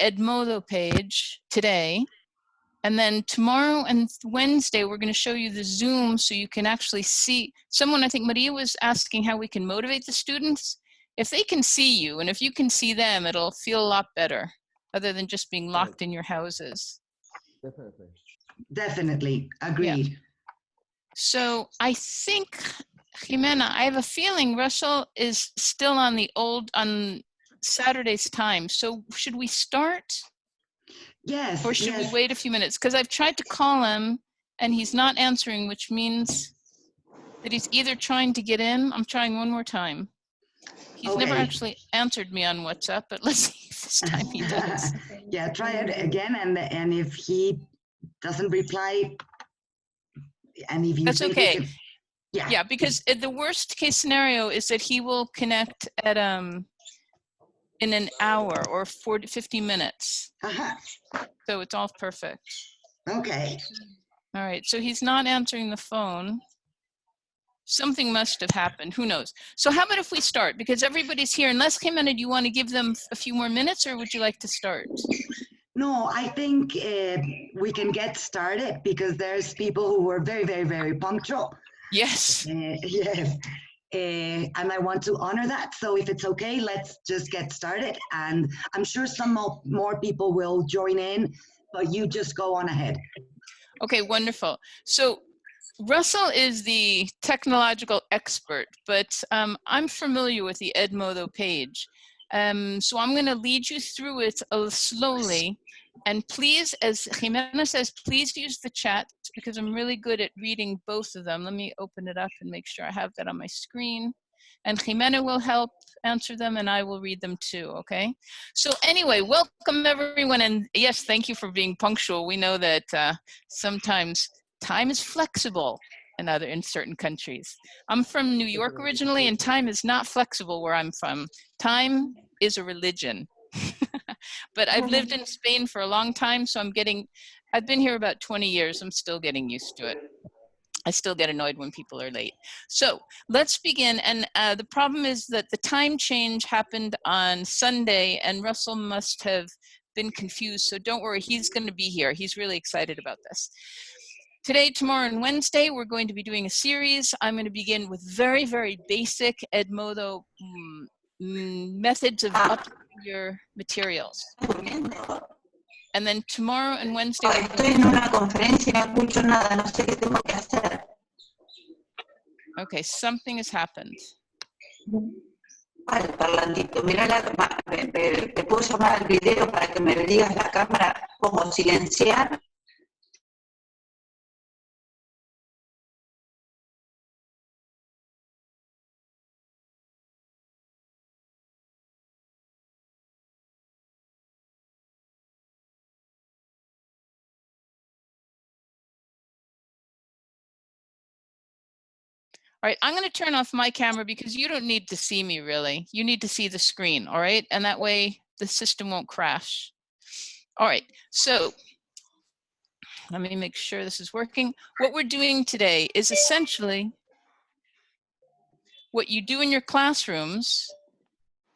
Edmodo page today. And then tomorrow and Wednesday, we're going to show you the Zoom so you can actually see. Someone, I think Maria was asking how we can motivate the students. If they can see you and if you can see them, it'll feel a lot better other than just being locked in your houses. Definitely. Definitely. Agreed. Yeah. So I think, Jimena, I have a feeling Russell is still on Saturday's time. So should we start? Yes. Or should we wait a few minutes? Because I've tried to call him and he's not answering, which means that he's either trying to get in. I'm trying one more time. He's never actually answered me on WhatsApp, but let's see if this time he does. Yeah, try it again, and if he doesn't reply, and if you That's okay. Yeah, because the worst case scenario is that he will connect at in an hour or 50 minutes. So it's all perfect. Okay. All right, so he's not answering the phone. Something must have happened, who knows? So how about if we start? Because everybody's here. Unless, Jimena, do you want to give them a few more minutes or would you like to start? No, I think we can get started because there's people who were very, very, very punctual. Yes. Yes. And I want to honor that. So if it's okay, let's just get started. And I'm sure some more people will join in, but you just go on ahead. Okay, wonderful. So Russell is the technological expert, but I'm familiar with the Edmodo page. So I'm going to lead you through it slowly. And please, as Jimena says, please use the chat because I'm really good at reading both of them. Let me open it up and make sure I have that on my screen. And Jimena will help answer them and I will read them too, okay? So anyway, welcome everyone. And yes, thank you for being punctual. We know that sometimes time is flexible in certain countries. I'm from New York originally and time is not flexible where I'm from. Time is a religion. But I've lived in Spain for a long time, so I've been here about 20 years. I'm still getting used to it. I still get annoyed when people are late. So let's begin. And the problem is that the time change happened on Sunday and Russell must have been confused. So don't worry, he's going to be here. He's really excited about this. Today, tomorrow, and Wednesday, we're going to be doing a series. I'm going to begin with very, very basic Edmodo methods of uploading your materials. And then tomorrow and Wednesday, okay, something has happened. Al parlantito, mira te puedo llamar al video para que me digas la cámara, pongo silenciar. All right, I'm going to turn off my camera because you don't need to see me really. You need to see the screen, all right? And that way the system won't crash. All right, so let me make sure this is working. What we're doing today is essentially what you do in your classrooms,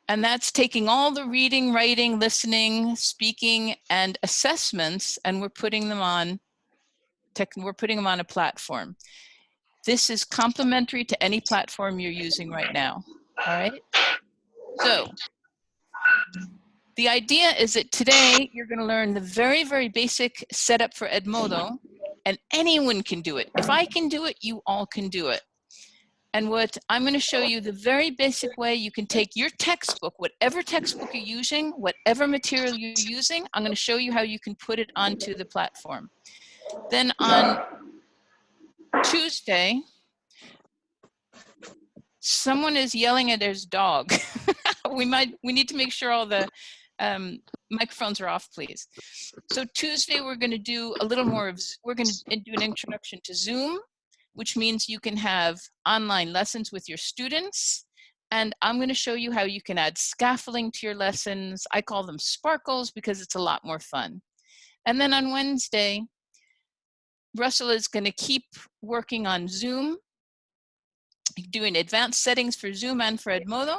and that's taking all the reading, writing, listening, speaking, and assessments, and we're putting them on a platform. This is complementary to any platform you're using right now, all right? So the idea is that today you're going to learn the very, very basic setup for Edmodo, and anyone can do it. If I can do it, you all can do it. And what I'm going to show you the very basic way you can take your textbook, whatever textbook you're using, whatever material you're using, I'm going to show you how you can put it onto the platform. Then on Tuesday, someone is yelling at his dog. We need to make sure all the microphones are off, please. So Tuesday, we're going to do a little more of, we're going to do an introduction to Zoom, which means you can have online lessons with your students. And I'm going to show you how you can add scaffolding to your lessons. I call them sparkles because it's a lot more fun. And then on Wednesday, Russell is going to keep working on Zoom, doing advanced settings for Zoom and for Edmodo.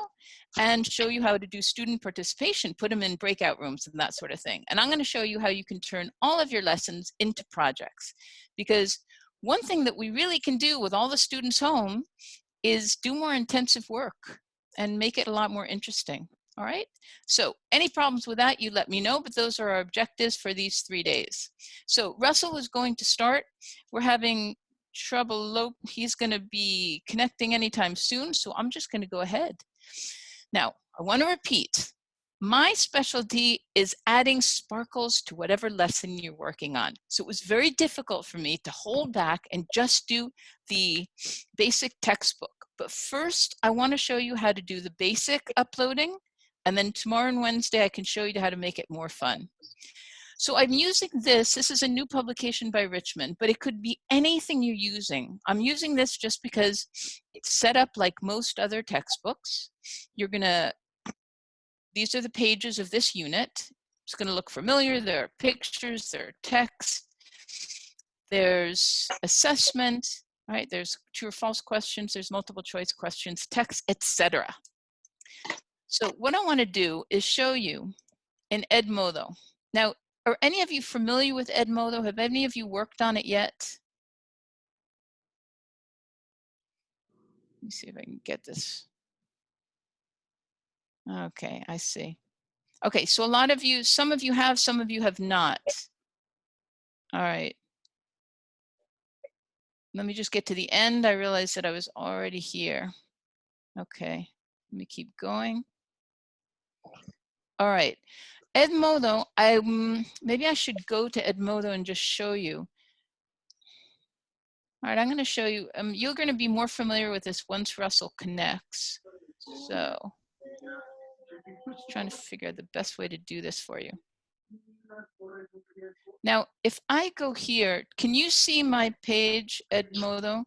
and show you how to do student participation, put them in breakout rooms and that sort of thing. And I'm going to show you how you can turn all of your lessons into projects. Because one thing that we really can do with all the students home is do more intensive work and make it a lot more interesting. All right, so any problems with that, you let me know, but those are our objectives for these 3 days. So Russell is going to start. We're having trouble, he's going to be connecting anytime soon, so I'm just going to go ahead. Now, I want to repeat, my specialty is adding sparkles to whatever lesson you're working on. So it was very difficult for me to hold back and just do the basic textbook. But first, I want to show you how to do the basic uploading, and then tomorrow and Wednesday, I can show you how to make it more fun. So I'm using this. This is a new publication by Richmond, but it could be anything you're using. I'm using this just because it's set up like most other textbooks. These are the pages of this unit. It's going to look familiar. There are pictures, there are text, there's assessment, right? There's true or false questions, there's multiple choice questions, text, etc. So what I want to do is show you in Edmodo. Now, are any of you familiar with Edmodo? Have any of you worked on it yet? Let me see if I can get this. Okay, I see. Okay, so a lot of you, some of you have, some of you have not. All right. Let me just get to the end. I realized that I was already here. Okay, let me keep going. All right, Edmodo, maybe I should go to Edmodo and just show you. All right, I'm going to show you. You're going to be more familiar with this once Russell connects. So, just trying to figure out the best way to do this for you. Now, if I go here, can you see my page, Edmodo?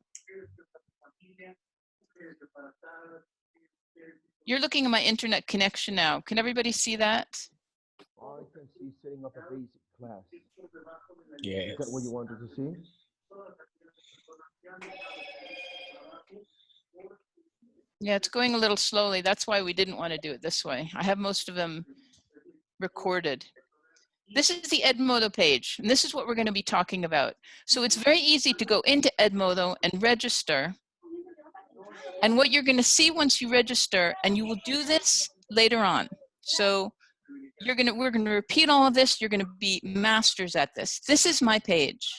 You're looking at my internet connection now. Can everybody see that? I can see setting up a basic class. Yes. Is that what you wanted to see? Yeah, it's going a little slowly. That's why we didn't want to do it this way. I have most of them recorded. This is the Edmodo page, and this is what we're going to be talking about. So it's very easy to go into Edmodo and register. And what you're going to see once you register, and you will do this later on. So we're going to repeat all of this. You're going to be masters at this. This is my page,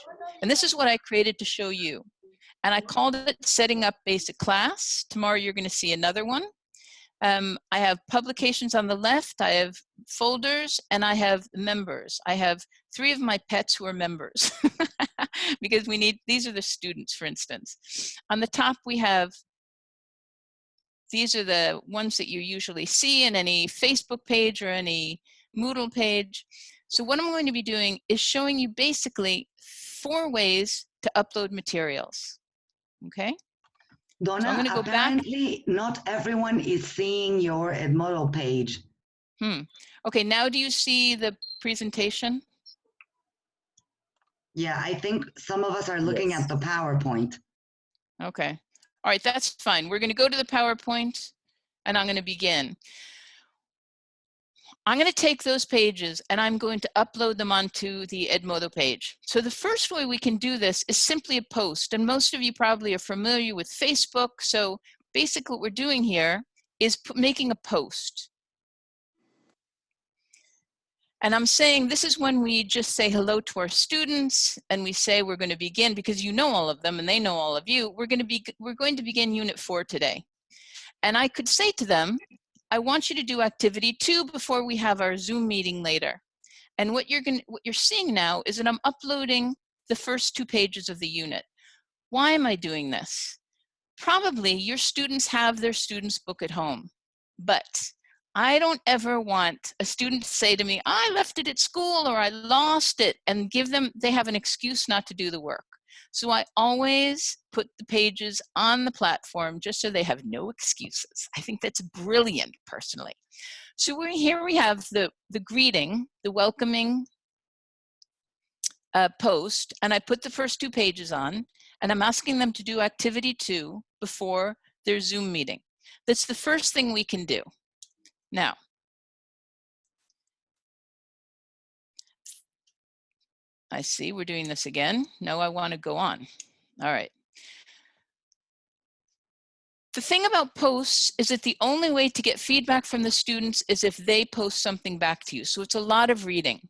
and this is what I created to show you. And I called it Setting Up Basic Class. Tomorrow you're going to see another one. I have publications on the left, I have folders, and I have members. I have 3 of my pets who are members because these are the students, for instance. On the top we have, these are the ones that you usually see in any Facebook page or any Moodle page. So what I'm going to be doing is showing you basically 4 ways to upload materials, okay? Donna, So I'm going to go apparently not everyone is seeing your Edmodo page. Okay, now do you see the presentation? Yeah, I think some of us are looking at the PowerPoint. Okay, all right, that's fine. We're going to go to the PowerPoint and I'm going to begin. I'm going to take those pages and I'm going to upload them onto the Edmodo page. So the first way we can do this is simply a post. And most of you probably are familiar with Facebook. So basically what we're doing here is making a post. And I'm saying this is when we just say hello to our students and we say we're going to begin, because you know all of them and they know all of you, we're going to begin Unit 4 today. And I could say to them, I want you to do activity 2 before we have our Zoom meeting later. And what you're seeing now is that I'm uploading the first 2 pages of the unit. Why am I doing this? Probably your students have their student's book at home, but I don't ever want a student to say to me, I left it at school or I lost it, and they have an excuse not to do the work. So I always put the pages on the platform just so they have no excuses. I think that's brilliant, personally. So here we have the greeting, the welcoming post, and I put the first 2 pages on, and I'm asking them to do activity 2 before their Zoom meeting. That's the first thing we can do. Now, I see we're doing this again. No, I want to go on. All right. The thing about posts is that the only way to get feedback from the students is if they post something back to you. So it's a lot of reading.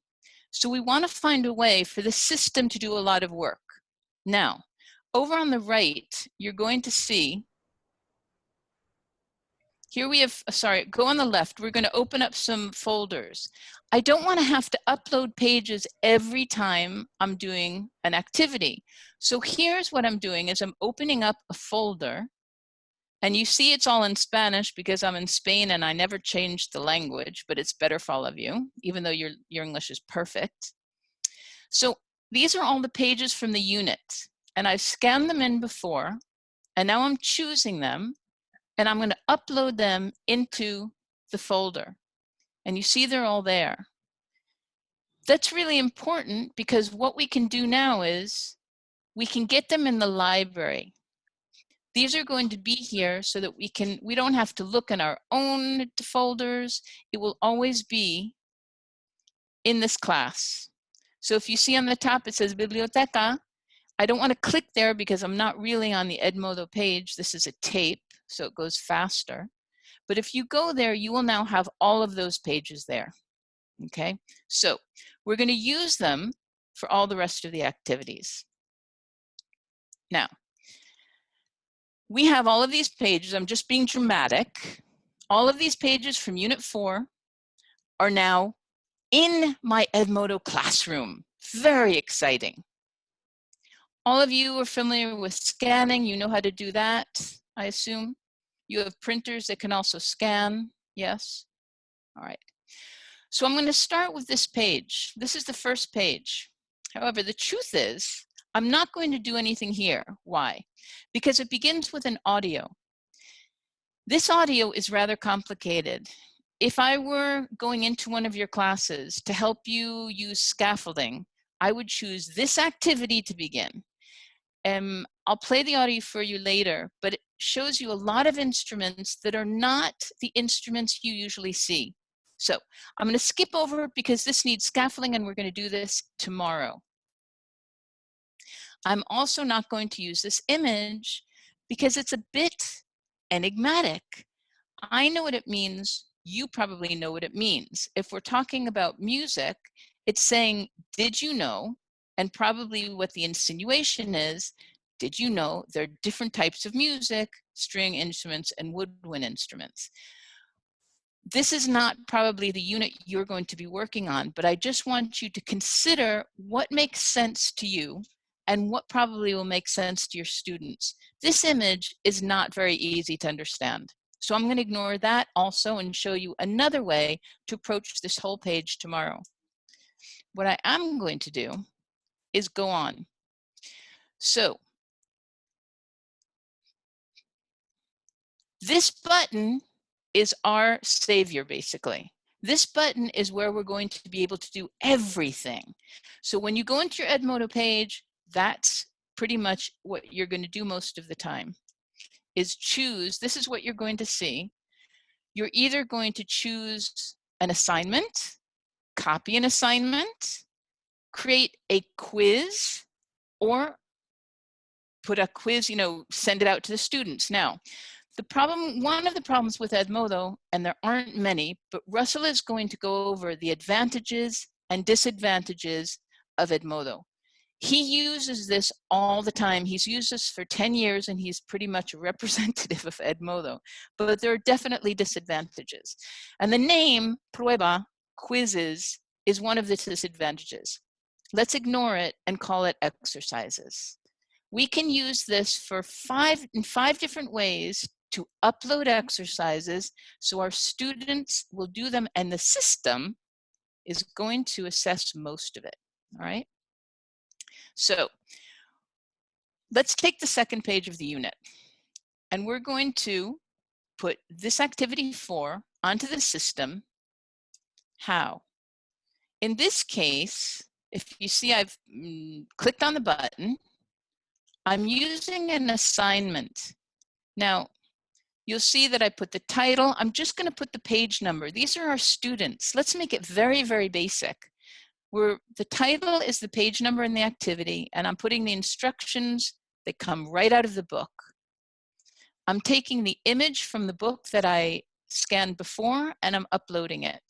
So we want to find a way for the system to do a lot of work. Now, over on the right, you're going to see, here we have, sorry, go on the left. We're going to open up some folders. I don't want to have to upload pages every time I'm doing an activity. So here's what I'm doing is I'm opening up a folder. And you see it's all in Spanish because I'm in Spain and I never changed the language, but it's better for all of you, even though your English is perfect. So these are all the pages from the unit. And I've scanned them in before, and now I'm choosing them, and I'm going to upload them into the folder. And you see they're all there. That's really important because what we can do now is we can get them in the library. These are going to be here so that we don't have to look in our own folders. It will always be in this class. So if you see on the top, it says Biblioteca. I don't want to click there because I'm not really on the Edmodo page. This is a tape, so it goes faster. But if you go there, you will now have all of those pages there. Okay, so we're going to use them for all the rest of the activities. Now, we have all of these pages. I'm just being dramatic. All of these pages from Unit 4 are now in my Edmodo classroom. Very exciting. All of you are familiar with scanning. You know how to do that, I assume. You have printers that can also scan. Yes? All right. So I'm going to start with this page. This is the first page. However, the truth is, I'm not going to do anything here. Why? Because it begins with an audio. This audio is rather complicated. If I were going into one of your classes to help you use scaffolding, I would choose this activity to begin. I'll play the audio for you later, but it shows you a lot of instruments that are not the instruments you usually see. So I'm going to skip over it because this needs scaffolding and we're going to do this tomorrow. I'm also not going to use this image because it's a bit enigmatic. I know what it means. You probably know what it means. If we're talking about music, it's saying, did you know? And probably what the insinuation is, did you know there are different types of music, string instruments and woodwind instruments? This is not probably the unit you're going to be working on, but I just want you to consider what makes sense to you and what probably will make sense to your students. This image is not very easy to understand. So I'm going to ignore that also and show you another way to approach this whole page tomorrow. What I am going to do is go on. So this button is our savior, basically. This button is where we're going to be able to do everything. So when you go into your Edmodo page, that's pretty much what you're going to do most of the time, is choose. This is what you're going to see. You're either going to choose an assignment, copy an assignment, create a quiz, or put a quiz, send it out to the students. Now, one of the problems with Edmodo, and there aren't many, but Russell is going to go over the advantages and disadvantages of Edmodo. He uses this all the time. He's used this for 10 years and he's pretty much a representative of Edmodo, but there are definitely disadvantages. And the name, prueba, quizzes, is one of the disadvantages. Let's ignore it and call it exercises. We can use this in five different ways to upload exercises so our students will do them and the system is going to assess most of it, all right? So let's take the second page of the unit and we're going to put this activity 4 onto the system. How? In this case, if you see I've clicked on the button, I'm using an assignment. Now, you'll see that I put the title. I'm just going to put the page number. These are our students. Let's make it very, very basic. The title is the page number in the activity, and I'm putting the instructions that come right out of the book. I'm taking the image from the book that I scanned before, and I'm uploading it.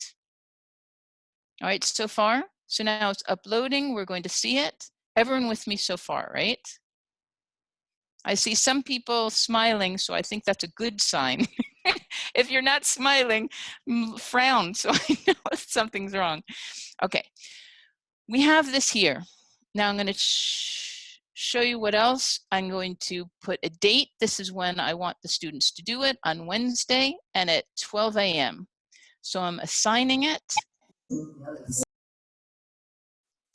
All right, so far. So now it's uploading. We're going to see it. Everyone with me so far, right? I see some people smiling, so I think that's a good sign. If you're not smiling, frown, so I know something's wrong. Okay, we have this here. Now I'm going to show you what else. I'm going to put a date. This is when I want the students to do it, on Wednesday and at 12 a.m. So I'm assigning it.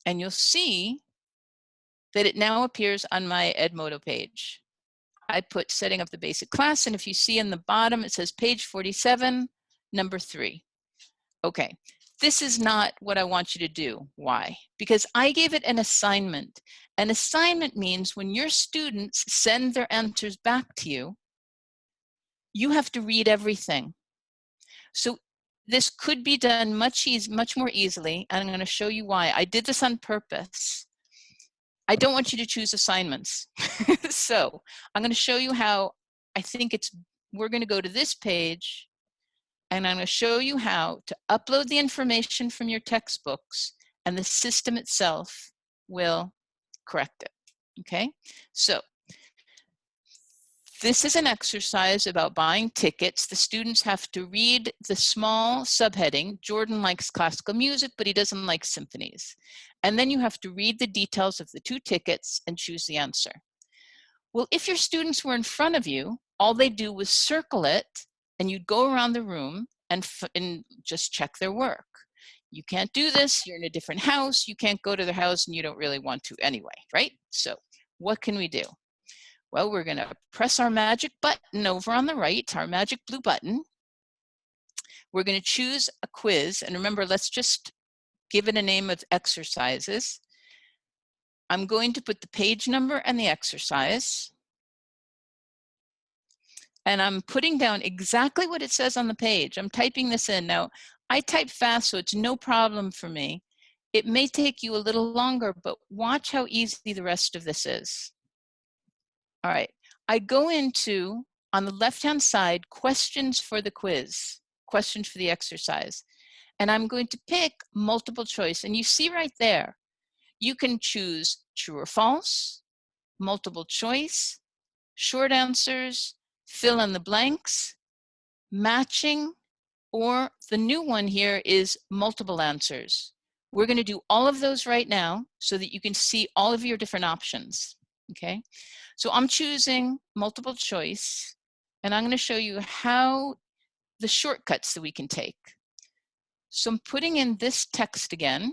And you'll see that it now appears on my Edmodo page. I put setting up the basic class, and if you see in the bottom, it says page 47, number 3. Okay, this is not what I want you to do. Why? Because I gave it an assignment. An assignment means when your students send their answers back to you, you have to read everything. So this could be done much more easily, and I'm going to show you why. I did this on purpose. I don't want you to choose assignments. So I'm going to show you how I think we're going to go to this page, and I'm going to show you how to upload the information from your textbooks, and the system itself will correct it. Okay, so this is an exercise about buying tickets. The students have to read the small subheading. Jordan likes classical music, but he doesn't like symphonies. And then you have to read the details of the 2 tickets and choose the answer. Well, if your students were in front of you, all they do was circle it, and you'd go around the room and just check their work. You can't do this. You're in a different house. You can't go to their house, and you don't really want to anyway, right? So what can we do? Well, we're going to press our magic button over on the right, our magic blue button. We're going to choose a quiz. And remember, let's just give it a name of exercises. I'm going to put the page number and the exercise. And I'm putting down exactly what it says on the page. I'm typing this in. Now, I type fast, so it's no problem for me. It may take you a little longer, but watch how easy the rest of this is. All right, I go into, on the left-hand side, questions for the quiz, questions for the exercise. And I'm going to pick multiple choice. And you see right there, you can choose true or false, multiple choice, short answers, fill in the blanks, matching, or the new one here is multiple answers. We're going to do all of those right now so that you can see all of your different options, okay? So I'm choosing multiple choice, and I'm going to show you how the shortcuts that we can take. So I'm putting in this text again,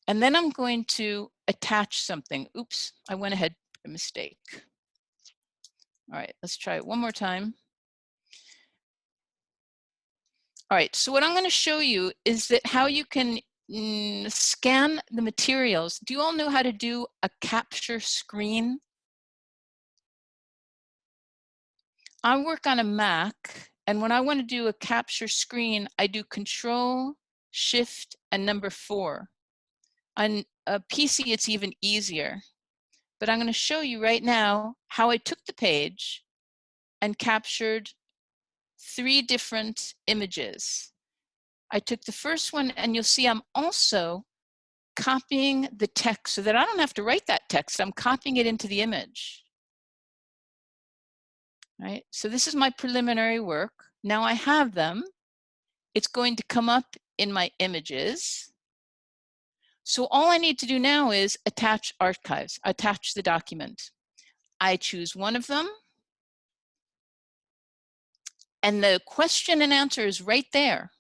and then I'm going to attach something. Oops, I went ahead, a mistake. All right, let's try it one more time. All right, so what I'm going to show you is that how you can scan the materials. Do you all know how to do a capture screen? I work on a Mac, and when I want to do a capture screen, I do Control, Shift, and number 4. On a PC, it's even easier. But I'm going to show you right now how I took the page and captured 3 different images. I took the first one, and you'll see I'm also copying the text so that I don't have to write that text. I'm copying it into the image. Right? So this is my preliminary work. Now I have them. It's going to come up in my images. So all I need to do now is attach archives, attach the document. I choose one of them. And the question and answer is right there.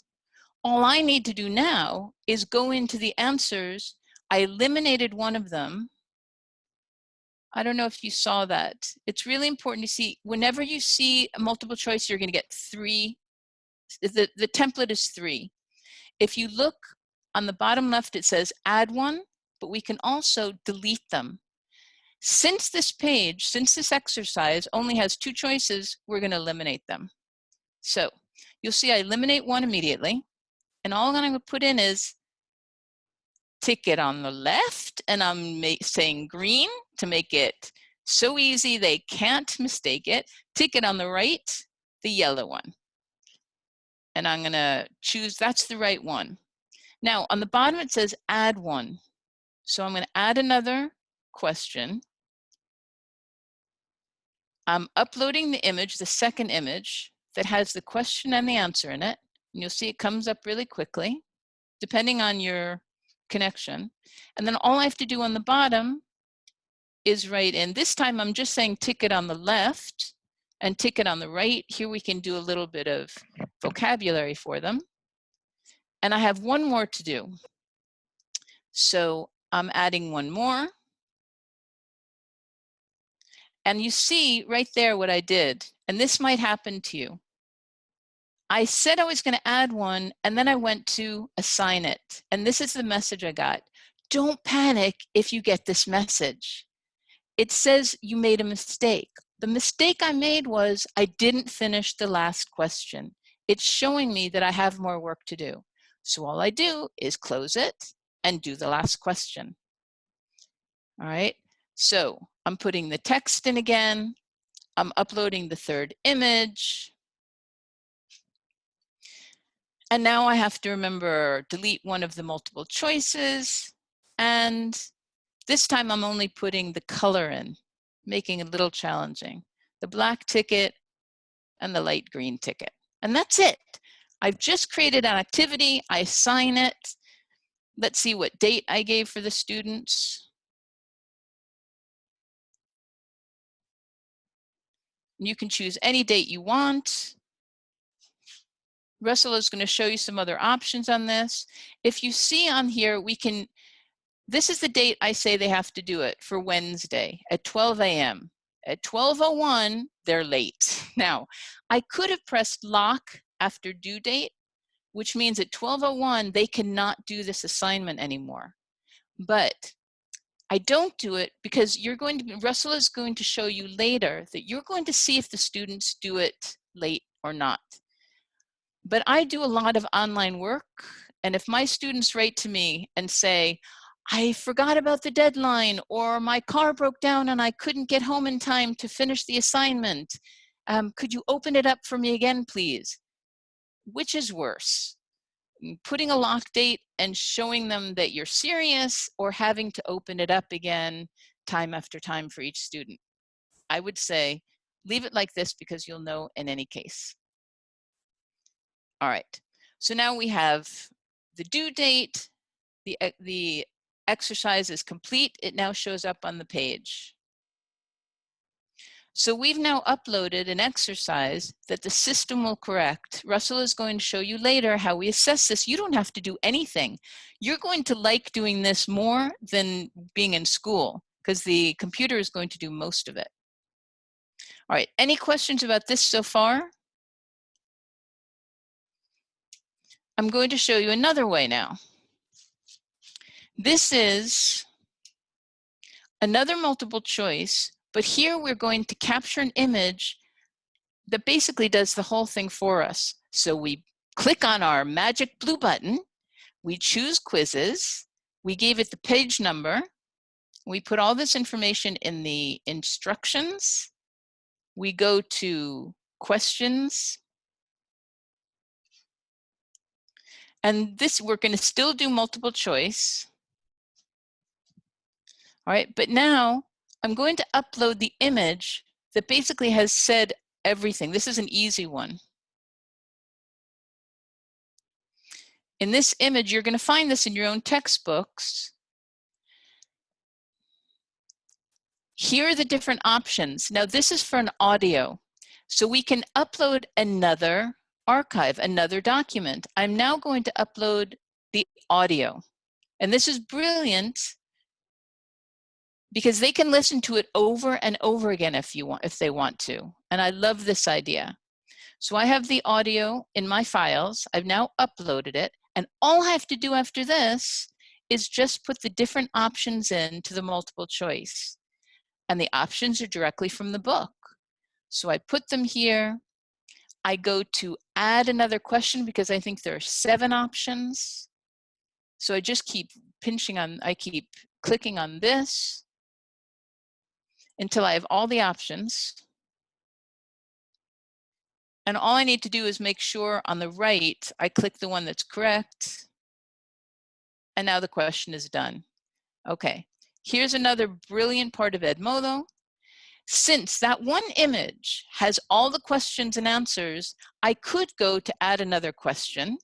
All I need to do now is go into the answers. I eliminated one of them. I don't know if you saw that. It's really important to see, whenever you see a multiple choice, you're going to get 3. The template is 3. If you look on the bottom left, it says add one, but we can also delete them. Since this page, since this exercise only has 2 choices, we're going to eliminate them. So you'll see I eliminate one immediately, and all I'm going to put in is ticket on the left, and I'm saying green to make it so easy they can't mistake it. Ticket on the right, the yellow one. And I'm going to choose, that's the right one. Now on the bottom it says add one. So I'm going to add another question. I'm uploading the image, the second image, that has the question and the answer in it. And you'll see it comes up really quickly, depending on your connection. And then all I have to do on the bottom is write in. This time I'm just saying ticket on the left and ticket on the right. Here we can do a little bit of vocabulary for them. And I have one more to do. So I'm adding one more. And you see right there what I did. And this might happen to you. I said I was going to add one, and then I went to assign it. And this is the message I got. Don't panic if you get this message. It says you made a mistake. The mistake I made was I didn't finish the last question. It's showing me that I have more work to do. So all I do is close it and do the last question. All right, so I'm putting the text in again. I'm uploading the third image. And now I have to remember, delete one of the multiple choices. And this time I'm only putting the color in, making it a little challenging. The black ticket and the light green ticket. And that's it. I've just created an activity. I assign it. Let's see what date I gave for the students. You can choose any date you want. Russell is going to show you some other options on this. If you see on here, this is the date I say they have to do it for Wednesday at 12 a.m. At 12:01, they're late. Now, I could have pressed lock after due date, which means at 12:01, they cannot do this assignment anymore. But I don't do it because Russell is going to show you later that you're going to see if the students do it late or not. But I do a lot of online work, and if my students write to me and say, I forgot about the deadline, or my car broke down and I couldn't get home in time to finish the assignment, could you open it up for me again, please? Which is worse? Putting a lock date and showing them that you're serious, or having to open it up again time after time for each student? I would say leave it like this because you'll know in any case. All right, so now we have the due date, the exercise is complete. It now shows up on the page. So we've now uploaded an exercise that the system will correct. Russell is going to show you later how we assess this. You don't have to do anything. You're going to like doing this more than being in school because the computer is going to do most of it. All right, any questions about this so far? I'm going to show you another way now. This is another multiple choice, but here we're going to capture an image that basically does the whole thing for us. So we click on our magic blue button, we choose quizzes, we gave it the page number, we put all this information in the instructions, we go to questions, and this, we're going to still do multiple choice. All right, but now I'm going to upload the image that basically has said everything. This is an easy one. In this image, you're going to find this in your own textbooks. Here are the different options. Now this is for an audio. So we can upload another archive, another document. I'm now going to upload the audio. And this is brilliant because they can listen to it over and over again if they want to. And I love this idea. So I have the audio in my files. I've now uploaded it. And all I have to do after this is just put the different options in to the multiple choice. and the options are directly from the book. So I put them here. I go to add another question because I think there are 7 options. So I just keep I keep clicking on this until I have all the options. And all I need to do is make sure on the right, I click the one that's correct. And now the question is done. Okay, here's another brilliant part of Edmodo. Since that one image has all the questions and answers, I could go to add another question,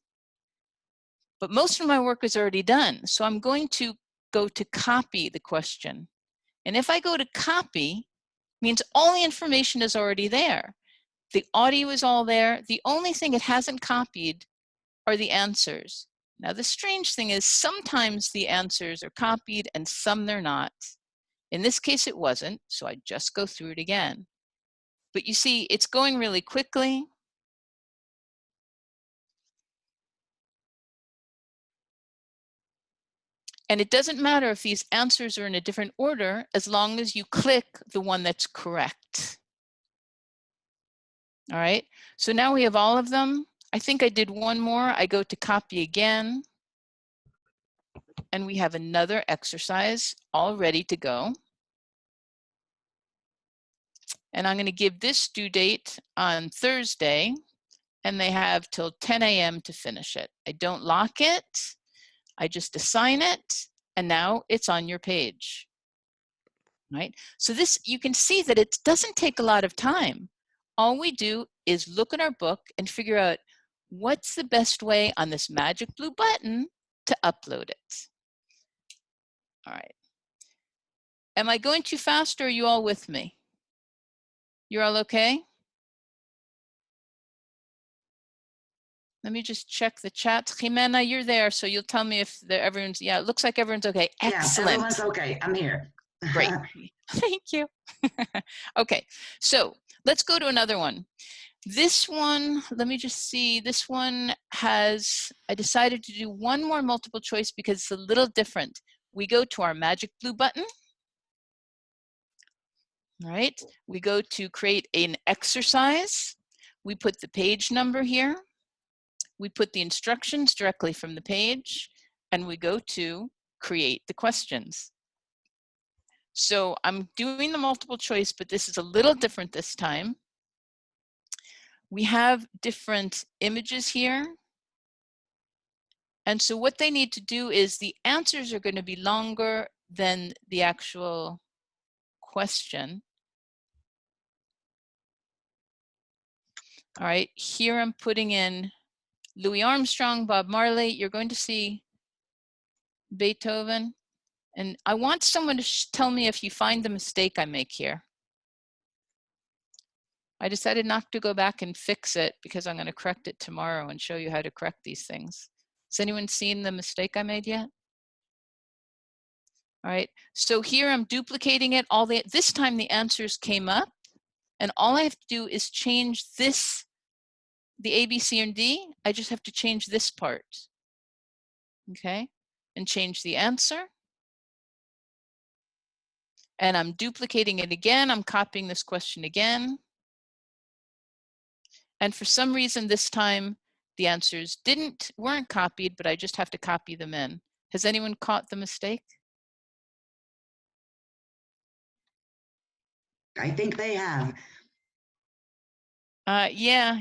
but most of my work is already done. So I'm going to go to copy the question. And if I go to copy, means all the information is already there. The audio is all there. The only thing it hasn't copied are the answers. Now, the strange thing is sometimes the answers are copied and some they're not. In this case, it wasn't, so I just go through it again. But you see, it's going really quickly. And it doesn't matter if these answers are in a different order as long as you click the one that's correct. All right, so now we have all of them. I think I did one more. I go to copy again. And we have another exercise all ready to go. And I'm going to give this due date on Thursday, and they have till 10 a.m. to finish it. I don't lock it. I just assign it, and now it's on your page. Right? So this, you can see that it doesn't take a lot of time. All we do is look at our book and figure out what's the best way on this magic blue button to upload it. All right. Am I going too fast, or are you all with me? You're all okay? Let me just check the chat. Jimena, you're there, so you'll tell me if everyone's, yeah, it looks like everyone's okay. Excellent. Yeah, everyone's okay. I'm here. Great. Thank you. Okay, so let's go to another one. This one, let me just see. This one has, I decided to do one more multiple choice because it's a little different. We go to our magic blue button. All right, we go to create an exercise. We put the page number here. We put the instructions directly from the page, and we go to create the questions. So I'm doing the multiple choice, but this is a little different this time. We have different images here. And so what they need to do is the answers are going to be longer than the actual question. All right, here I'm putting in Louis Armstrong, Bob Marley. You're going to see Beethoven. And I want someone to tell me if you find the mistake I make here. I decided not to go back and fix it because I'm going to correct it tomorrow and show you how to correct these things. Has anyone seen the mistake I made yet? All right, so here I'm duplicating it. This time the answers came up, and all I have to do is change this, the A, B, C, and D. I just have to change this part, okay, and change the answer. And I'm duplicating it again. I'm copying this question again. And for some reason this time the answers weren't copied, but I just have to copy them in. Has anyone caught the mistake? I think they have. Yeah.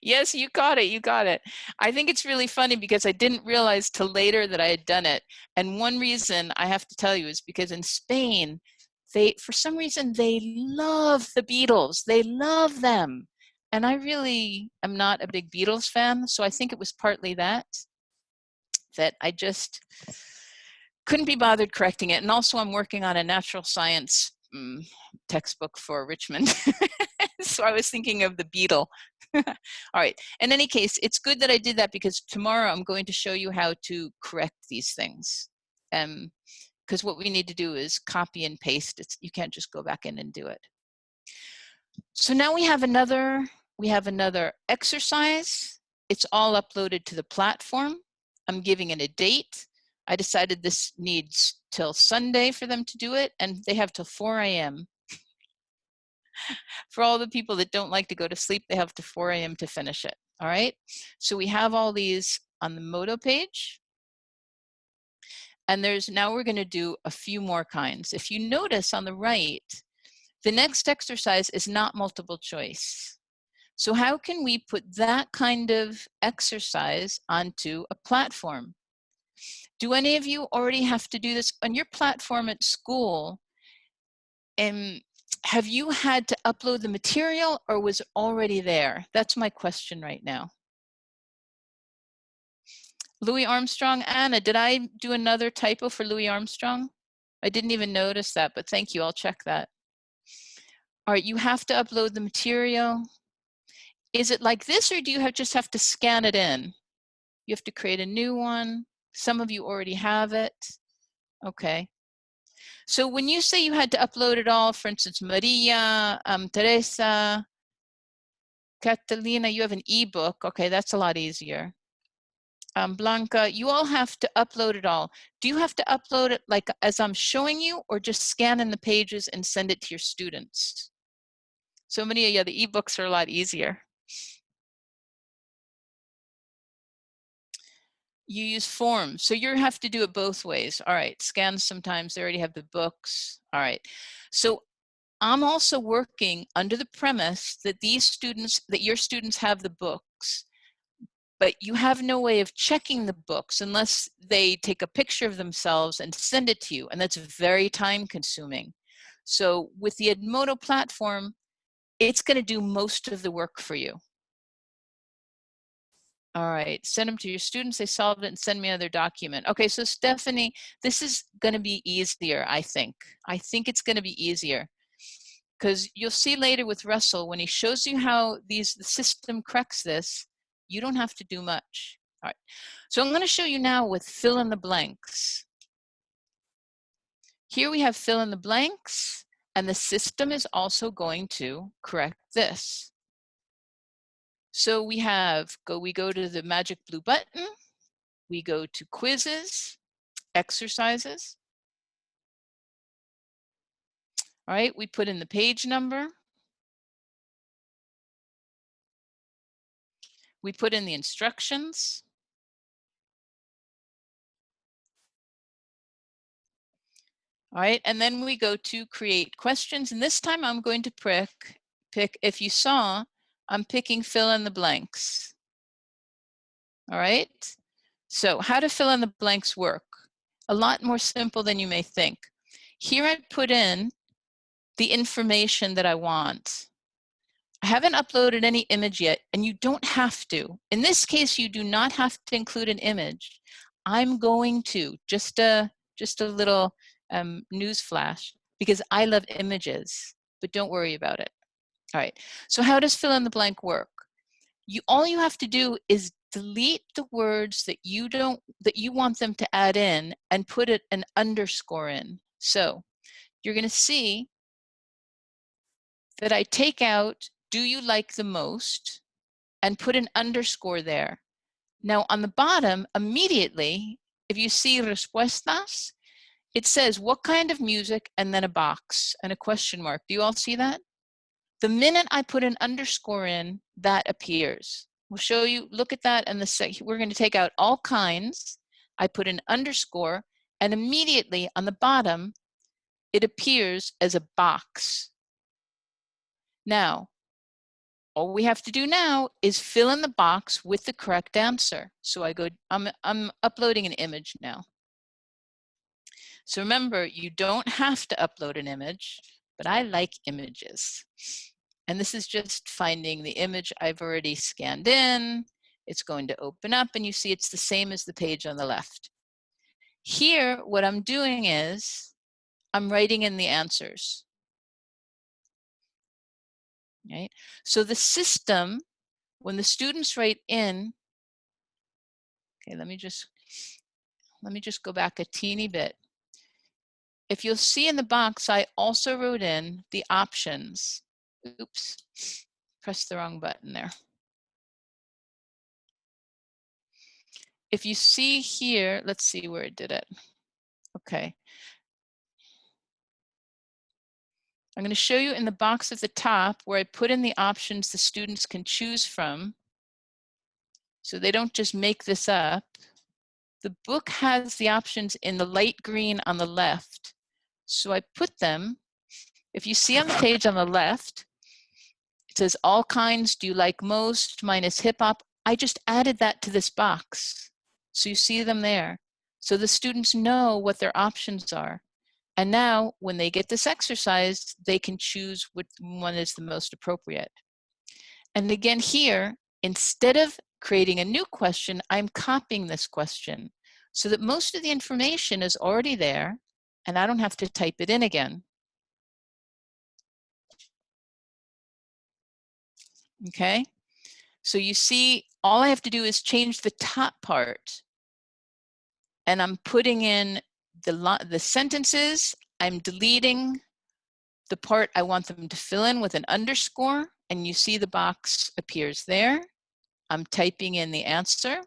Yes, you got it. You got it. I think it's really funny because I didn't realize till later that I had done it. And one reason I have to tell you is because in Spain, for some reason, they love the Beatles. They love them. And I really am not a big Beatles fan. So I think it was partly that I just couldn't be bothered correcting it. And also I'm working on a natural science textbook for Richmond. So I was thinking of the beetle. All right, in any case, it's good that I did that because tomorrow I'm going to show you how to correct these things. Because what we need to do is copy and paste. You can't just go back in and do it. So now we have another exercise. It's all uploaded to the platform. I'm giving it a date. I decided this needs till Sunday for them to do it, and they have till 4 a.m. For all the people that don't like to go to sleep, they have to 4 a.m. to finish it. All right. So we have all these on the Modo page. And now we're going to do a few more kinds. If you notice on the right, the next exercise is not multiple choice. So how can we put that kind of exercise onto a platform? Do any of you already have to do this on your platform at school? Have you had to upload the material, or was it already there? That's my question right now. Louis Armstrong, Anna, did I do another typo for Louis Armstrong? I didn't even notice that, but thank you, I'll check that. All right, you have to upload the material. Is it like this, or do you just have to scan it in? You have to create a new one. Some of you already have it. Okay. So when you say you had to upload it all, for instance, Maria, Teresa, Catalina, you have an ebook. Okay, that's a lot easier. Blanca, you all have to upload it all. Do you have to upload it like as I'm showing you, or just scan in the pages and send it to your students? So many, yeah, the ebooks are a lot easier. You use forms, so you have to do it both ways. All right, scan sometimes, they already have the books. All right, so I'm also working under the premise that your students have the books, but you have no way of checking the books unless they take a picture of themselves and send it to you, and that's very time consuming. So with the Edmodo platform, it's going to do most of the work for you. All right, send them to your students, they solved it, and send me another document. Okay, so Stephanie, this is going to be easier, I think. I think it's going to be easier, because you'll see later with Russell, when he shows you how the system corrects this, you don't have to do much. All right, so I'm going to show you now with fill in the blanks. Here we have fill in the blanks, and the system is also going to correct this. So we go to the magic blue button, we go to quizzes, exercises. All right, we put in the page number. We put in the instructions. All right, and then we go to create questions, and this time I'm going to pick, if you saw, I'm picking fill in the blanks. All right, so how do fill in the blanks work? A lot more simple than you may think. Here I put in the information that I want. I haven't uploaded any image yet, and you don't have to. In this case, you do not have to include an image. I'm going to, just a little news flash, because I love images, but don't worry about it. All right, so how does fill in the blank work? All you have to do is delete the words that you want them to add in and put an underscore in. So you're going to see that I take out "do you like the most" and put an underscore there. Now on the bottom, immediately, if you see respuestas, it says what kind of music, and then a box and a question mark. Do you all see that? The minute I put an underscore in, that appears. We'll show you, look at that in the second. We're going to take out all kinds. I put an underscore, and immediately on the bottom, it appears as a box. Now, all we have to do now is fill in the box with the correct answer. So I'm uploading an image now. So remember, you don't have to upload an image, but I like images. And this is just finding the image I've already scanned in. It's going to open up, and you see it's the same as the page on the left. Here, what I'm doing is I'm writing in the answers. Right? So the system, when the students write in, okay, let me just go back a teeny bit. If you'll see in the box, I also wrote in the options. Oops, pressed the wrong button there. if you see here, let's see where it did it. Okay. I'm going to show you in the box at the top where I put in the options the students can choose from. So they don't just make this up. The book has the options in the light green on the left. So I put them, if you see on the page on the left, it says all kinds, do you like most, minus hip hop. I just added that to this box. So you see them there. So the students know what their options are. And now when they get this exercise, they can choose which one is the most appropriate. And again here, instead of creating a new question, I'm copying this question so that most of the information is already there and I don't have to type it in again. Okay, so you see, all I have to do is change the top part and I'm putting in the sentences. I'm deleting the part I want them to fill in with an underscore, and you see the box appears there. I'm typing in the answer,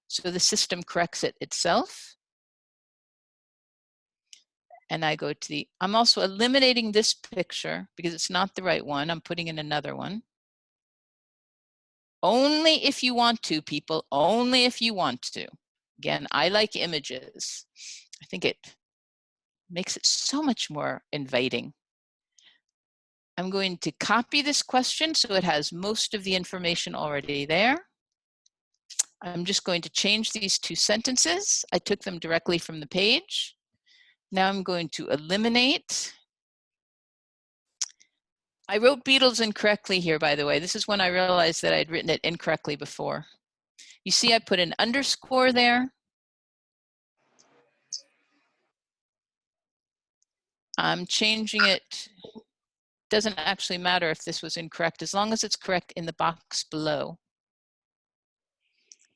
so the system corrects it itself. And I go to the, I'm also eliminating this picture because it's not the right one. I'm putting in another one. Only if you want to, people, only if you want to. Again, I like images. I think it makes it so much more inviting. I'm going to copy this question so it has most of the information already there. I'm just going to change these two sentences. I took them directly from the page. Now I'm going to eliminate. I wrote Beatles incorrectly here, by the way. This is when I realized that I'd written it incorrectly before. You see I put an underscore there. I'm changing it. Doesn't actually matter if this was incorrect, as long as it's correct in the box below.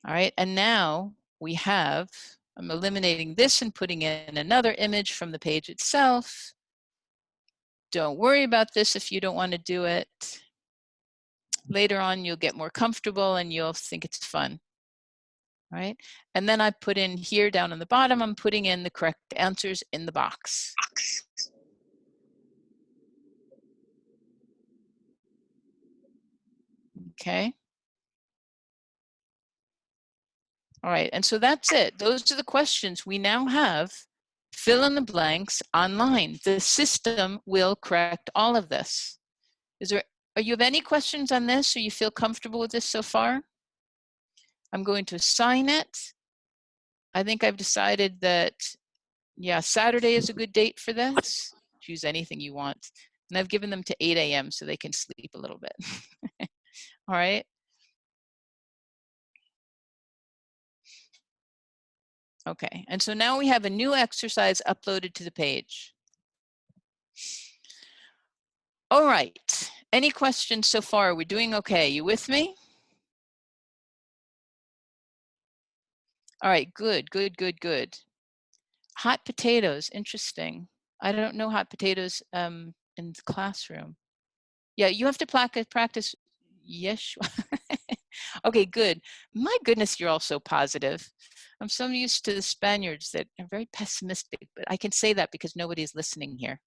All right, and now we have, I'm eliminating this and putting in another image from the page itself. Don't worry about this if you don't want to do it. Later on, you'll get more comfortable and you'll think it's fun. All right, and then I put in here down on the bottom, I'm putting in the correct answers in the box. Okay. All right, and so that's it. Those are the questions we now have. Fill in the blanks online. The system will correct all of this. Are you have any questions on this, or you feel comfortable with this so far? I'm going to assign it. I think I've decided that, yeah, Saturday is a good date for this. Choose anything you want. And I've given them to 8 a.m. so they can sleep a little bit. All right. Okay, and so now we have a new exercise uploaded to the page. All right, any questions so far? Are we doing okay? You with me? All right, good, good, good, good. Hot potatoes, interesting. I don't know hot potatoes in the classroom. Yeah, you have to practice. Yes. Okay, good. My goodness, you're all so positive. I'm so used to the Spaniards that are very pessimistic, but I can say that because nobody's listening here.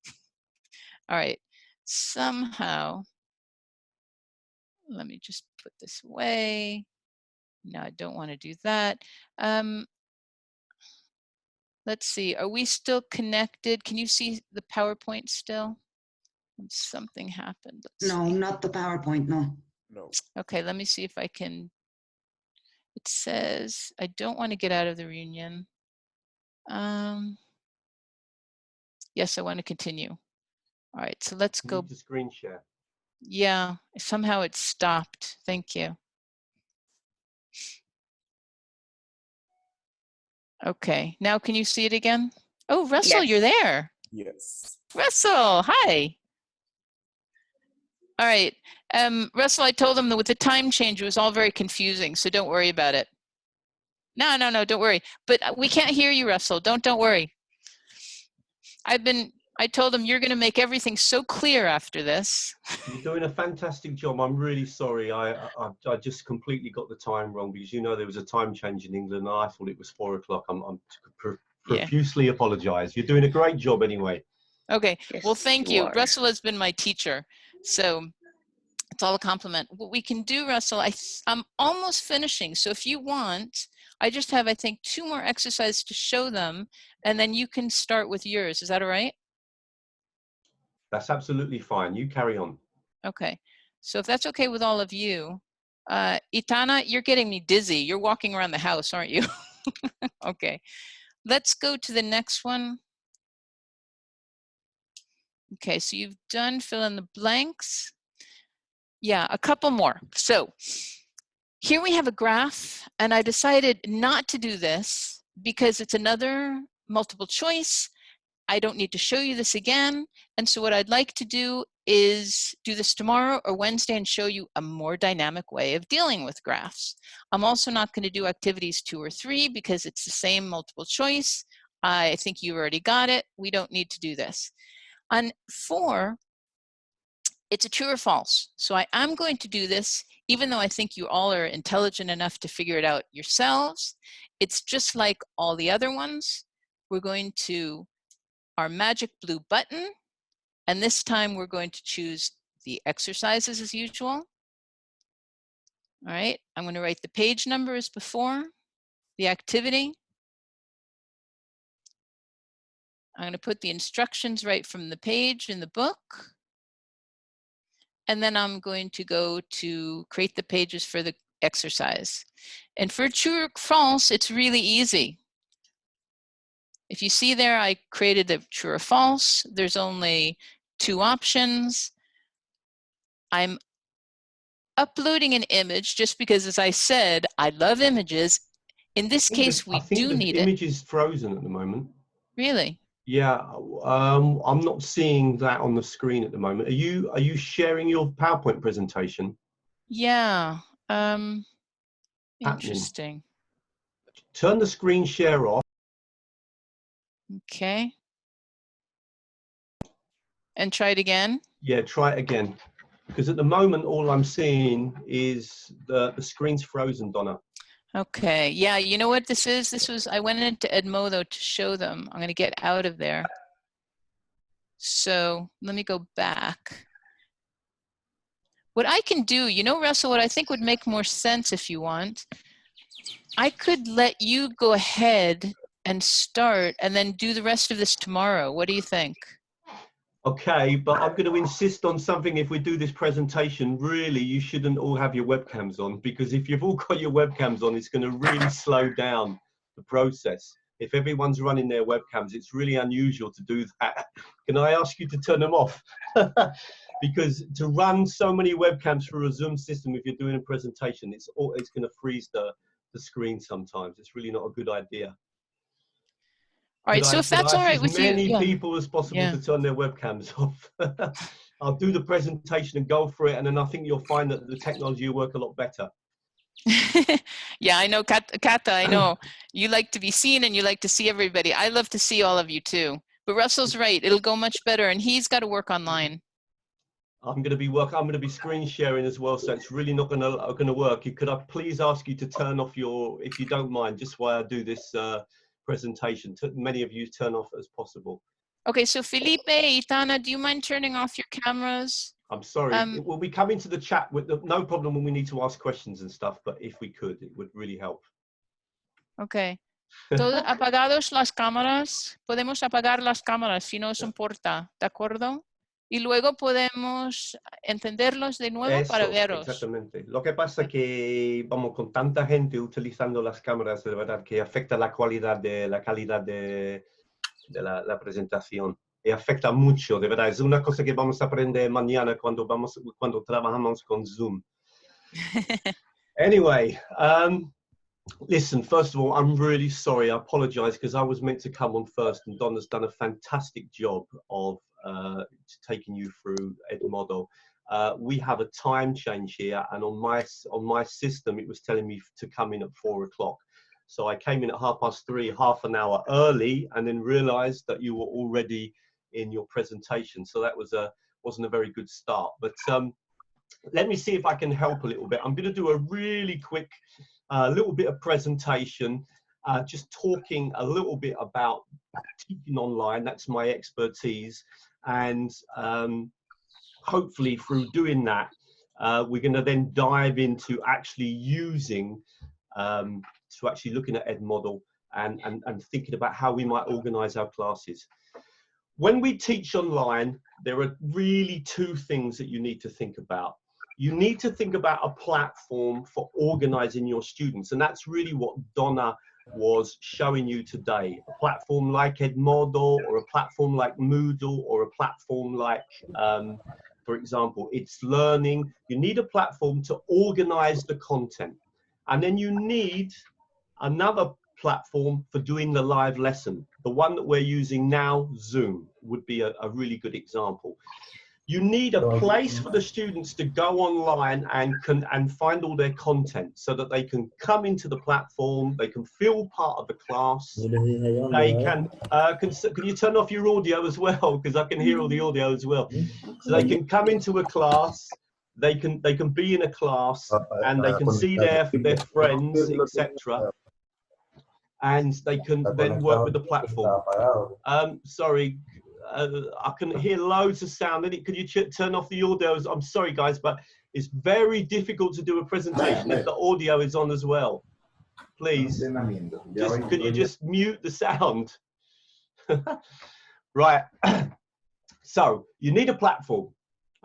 All right, somehow, let me just put this away. No, I don't want to do that. Let's see, are we still connected? Can you see the PowerPoint still? Something happened. Let's No, see. not the PowerPoint, no. No. Okay, let me see if I can. It says, I don't want to get out of the reunion. Yes, I want to continue. All right, so let's go. Need to screen share. Yeah, somehow it stopped. Thank you. Okay, now can you see it again? Oh, Russell, Yes. you're there. Yes. Russell, hi. All right, Russell, I told them that with the time change, it was all very confusing, so don't worry about it. No, don't worry. But we can't hear you, Russell. Don't worry. I've been I told him you're going to make everything so clear after this. You're doing a fantastic job. I'm really sorry. I just completely got the time wrong because you know there was a time change in England and I thought it was 4 o'clock. I'm Yeah. profusely apologize. You're doing a great job anyway. Okay. Yes, Well, thank you you. are. Russell has been my teacher, so it's all a compliment. What we can do, Russell, I'm almost finishing. So if you want, I just have, I think, 2 more exercises to show them, and then you can start with yours. Is that all right? That's absolutely fine. You carry on. Okay. So if that's okay with all of you, Itana, you're getting me dizzy. You're walking around the house, aren't you? Okay. Let's go to the next one. Okay, so you've done fill in the blanks. Yeah, a couple more. So here we have a graph, and I decided not to do this because it's another multiple choice. I don't need to show you this again. And so what I'd like to do is do this tomorrow or Wednesday and show you a more dynamic way of dealing with graphs. I'm also not going to do activities 2 or 3 because it's the same multiple choice. I think you already got it. We don't need to do this. On 4, it's a true or false. So I am going to do this, even though I think you all are intelligent enough to figure it out yourselves. It's just like all the other ones. We're going to our magic blue button, and this time we're going to choose the exercises as usual. All right, I'm going to write the page number as before, the activity. I'm going to put the instructions right from the page in the book. And then I'm going to go to create the pages for the exercise. And for true or false, it's really easy. If you see there, I created the true or false. There's only 2 options. I'm uploading an image just because, as I said, I love images. In this case, we do need the it. image is frozen at the moment. Really? Yeah, I'm not seeing that on the screen at the moment. Are you sharing your PowerPoint presentation? Yeah. Happening. Interesting. Turn the screen share off. Okay. And try it again. Yeah, try it again. Because at the moment, all I'm seeing is the screen's frozen, Donna. Okay, yeah, you know what this is? I went into Edmodo to show them. I'm gonna get out of there. So let me go back. What I can do, you know, Russell, what I think would make more sense if you want, I could let you go ahead and start and then do the rest of this tomorrow. What do you think? Okay, but I'm going to insist on something. If we do this presentation, really, you shouldn't all have your webcams on, because if you've all got your webcams on, it's going to really slow down the process. If everyone's running their webcams, it's really unusual to do that. Can I ask you to turn them off? Because to run so many webcams through a Zoom system, if you're doing a presentation, it's going to freeze the screen sometimes. It's really not a good idea. All right, so if that's all right with you. As many people as possible to turn their webcams off. I'll do the presentation and go for it, and then I think you'll find that the technology will work a lot better. Yeah, I know, Kata, I know. You like to be seen and you like to see everybody. I love to see all of you too. But Russell's right, it'll go much better, and he's got to work online. I'm going to be screen sharing as well, so it's really not going to work. Could I please ask you to turn off if you don't mind, just while I do this presentation, many of you turn off as possible. Okay, so Felipe, Itana, do you mind turning off your cameras? I'm sorry. It will be coming to the chat with no problem when we need to ask questions and stuff, but if we could, it would really help. Okay. Todo apagados las cámaras. Podemos apagar las cámaras si no os importa, ¿de acuerdo? Y luego podemos encenderlos de nuevo para veros. Exactamente. Lo que pasa es que vamos con tanta gente utilizando las cámaras, de verdad que afecta la calidad de la presentación. Y afecta mucho, de verdad. Es una cosa que vamos a aprender mañana cuando trabajamos con Zoom. Anyway, listen, first of all, I'm really sorry. I apologize because I was meant to come on first, and Donna's done a fantastic job of taking you through Edmodo. We have a time change here, and on my system, it was telling me to come in at 4 o'clock. So I came in at 3:30, half an hour early, and then realized that you were already in your presentation. So that wasn't a very good start. But let me see if I can help a little bit. I'm going to do a really quick little bit of presentation, just talking a little bit about teaching online. That's my expertise. And hopefully through doing that, we're going to then dive into actually using, so actually looking at Edmodo and thinking about how we might organize our classes. When we teach online, there are really two things that you need to think about. You need to think about a platform for organizing your students. And that's really what Donna was showing you today. A platform like Edmodo, or a platform like Moodle, or a platform like, for example, It's Learning. You need a platform to organize the content. And then you need another platform for doing the live lesson. The one that we're using now, Zoom, would be a really good example. You need a place for the students to go online and find all their content so that they can come into the platform, they can feel part of the class. They can you turn off your audio as well? Because I can hear all the audio as well. So they can come into a class, they can be in a class, and they can see their friends, etc. And they can then work with the platform. Sorry, I can hear loads of sound. Could you turn off the audio? I'm sorry, guys, but it's very difficult to do a presentation if the audio is on as well. Please, could you just mute the sound? Right. So you need a platform.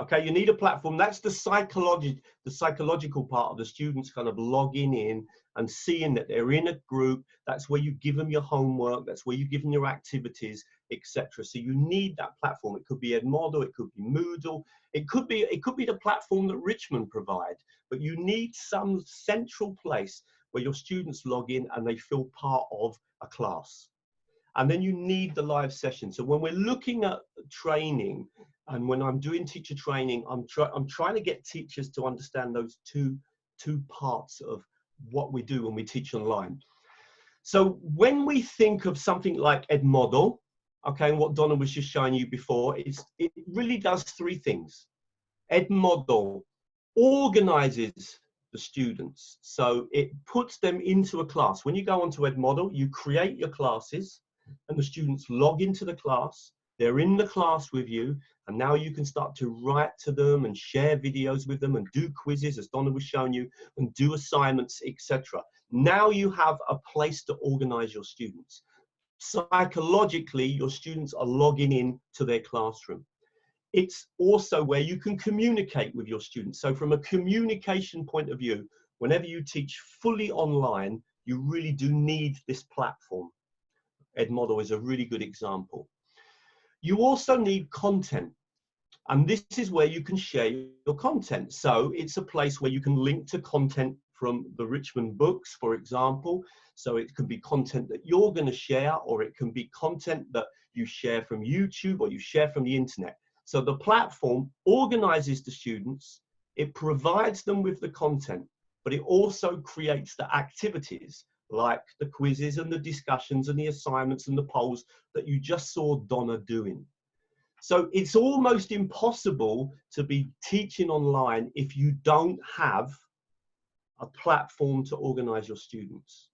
Okay, you need a platform. That's the psychological part of the students kind of logging in and seeing that they're in a group. That's where you give them your homework. That's where you give them your activities, etc. So you need that platform. It could be Edmodo, it could be Moodle, it could be the platform that Richmond provide. But you need some central place where your students log in and they feel part of a class. And then you need the live session. So when we're looking at training, and when I'm doing teacher training, I'm trying to get teachers to understand those two parts of what we do when we teach online. So when we think of something like Edmodo, okay, and what Donna was just showing you before, it really does three things. Edmodo organizes the students. So it puts them into a class. When you go onto Edmodo, you create your classes and the students log into the class. They're in the class with you, and now you can start to write to them and share videos with them and do quizzes, as Donna was showing you, and do assignments, etc. Now you have a place to organize your students. Psychologically, your students are logging in to their classroom. It's also where you can communicate with your students. So from a communication point of view, whenever you teach fully online, you really do need this platform. Edmodo is a really good example. You also need content, and this is where you can share your content. So it's a place where you can link to content from the Richmond books, for example. So it can be content that you're going to share, or it can be content that you share from YouTube or you share from the internet. So the platform organizes the students, it provides them with the content, but it also creates the activities like the quizzes and the discussions and the assignments and the polls that you just saw Donna doing. So it's almost impossible to be teaching online if you don't have a platform to organize your students.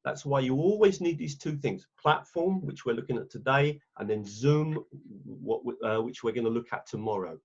That's why you always need these two things: platform, which we're looking at today, and then Zoom, which we're going to look at tomorrow,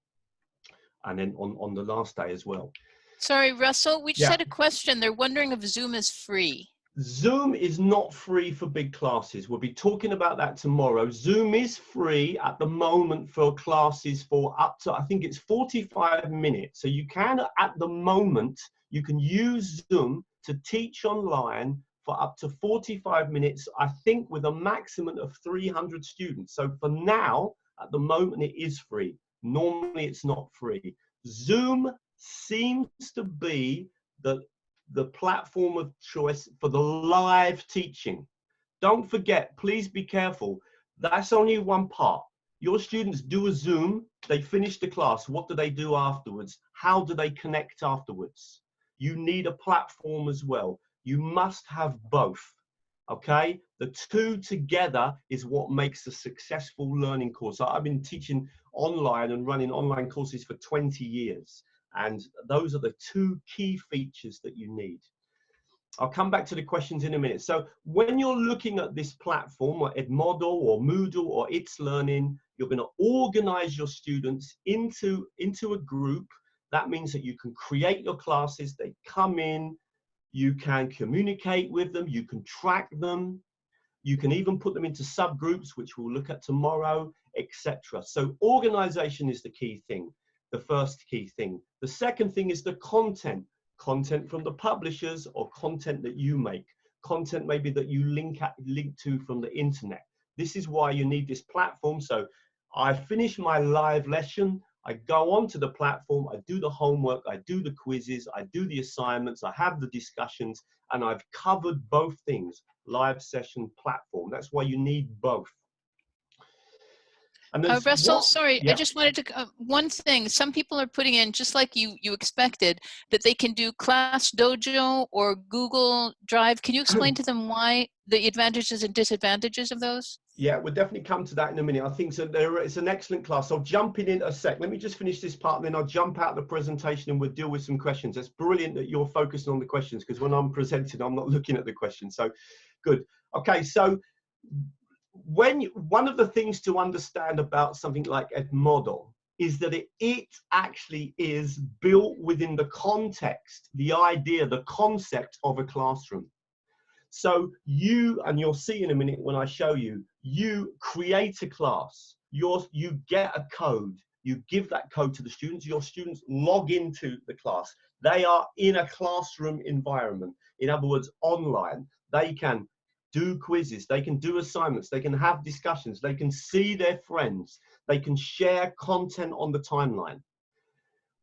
and then on the last day as well. Sorry, Russell, we just had a question. They're wondering if Zoom is free. Zoom is not free for big classes. We'll be talking about that tomorrow. Zoom is free at the moment for classes for up to, I think it's 45 minutes. So you can, at the moment, you can use Zoom to teach online for up to 45 minutes, I think with a maximum of 300 students. So for now, at the moment, it is free. Normally, it's not free. Zoom seems to be the platform of choice for the live teaching. Don't forget, please be careful. That's only one part. Your students do a Zoom, they finish the class. What do they do afterwards? How do they connect afterwards? You need a platform as well. You must have both. Okay, the two together is what makes a successful learning course. I've been teaching online and running online courses for 20 years, and those are the two key features that you need. I'll come back to the questions in a minute. So when you're looking at this platform, or Edmodo or Moodle or It's Learning, you're going to organize your students into a group. That means that you can create your classes, they come in, you can communicate with them, you can track them, you can even put them into subgroups, which we'll look at tomorrow, etc. So organization is the key thing, the first key thing. The second thing is the content. Content from the publishers or content that you make. Content maybe that you link to from the internet. This is why you need this platform. So I finish my live lesson, I go onto the platform, I do the homework, I do the quizzes, I do the assignments, I have the discussions, and I've covered both things, live session, platform. That's why you need both. And Russell, sorry, yeah. I just wanted to, one thing, some people are putting in, just like you expected, that they can do Class Dojo or Google Drive. Can you explain to them why the advantages and disadvantages of those? Yeah, we'll definitely come to that in a minute. I think so. It's an excellent class. I'll jump in a sec. Let me just finish this part, and then I'll jump out of the presentation and we'll deal with some questions. It's brilliant that you're focusing on the questions, because when I'm presenting, I'm not looking at the questions. So good. Okay, so one of the things to understand about something like Edmodo is that it actually is built within the context, the idea, the concept of a classroom. So you'll see in a minute when I show you, you create a class, you get a code, you give that code to the students, your students log into the class. They are in a classroom environment. In other words, online. They can do quizzes, they can do assignments, they can have discussions, they can see their friends, they can share content on the timeline.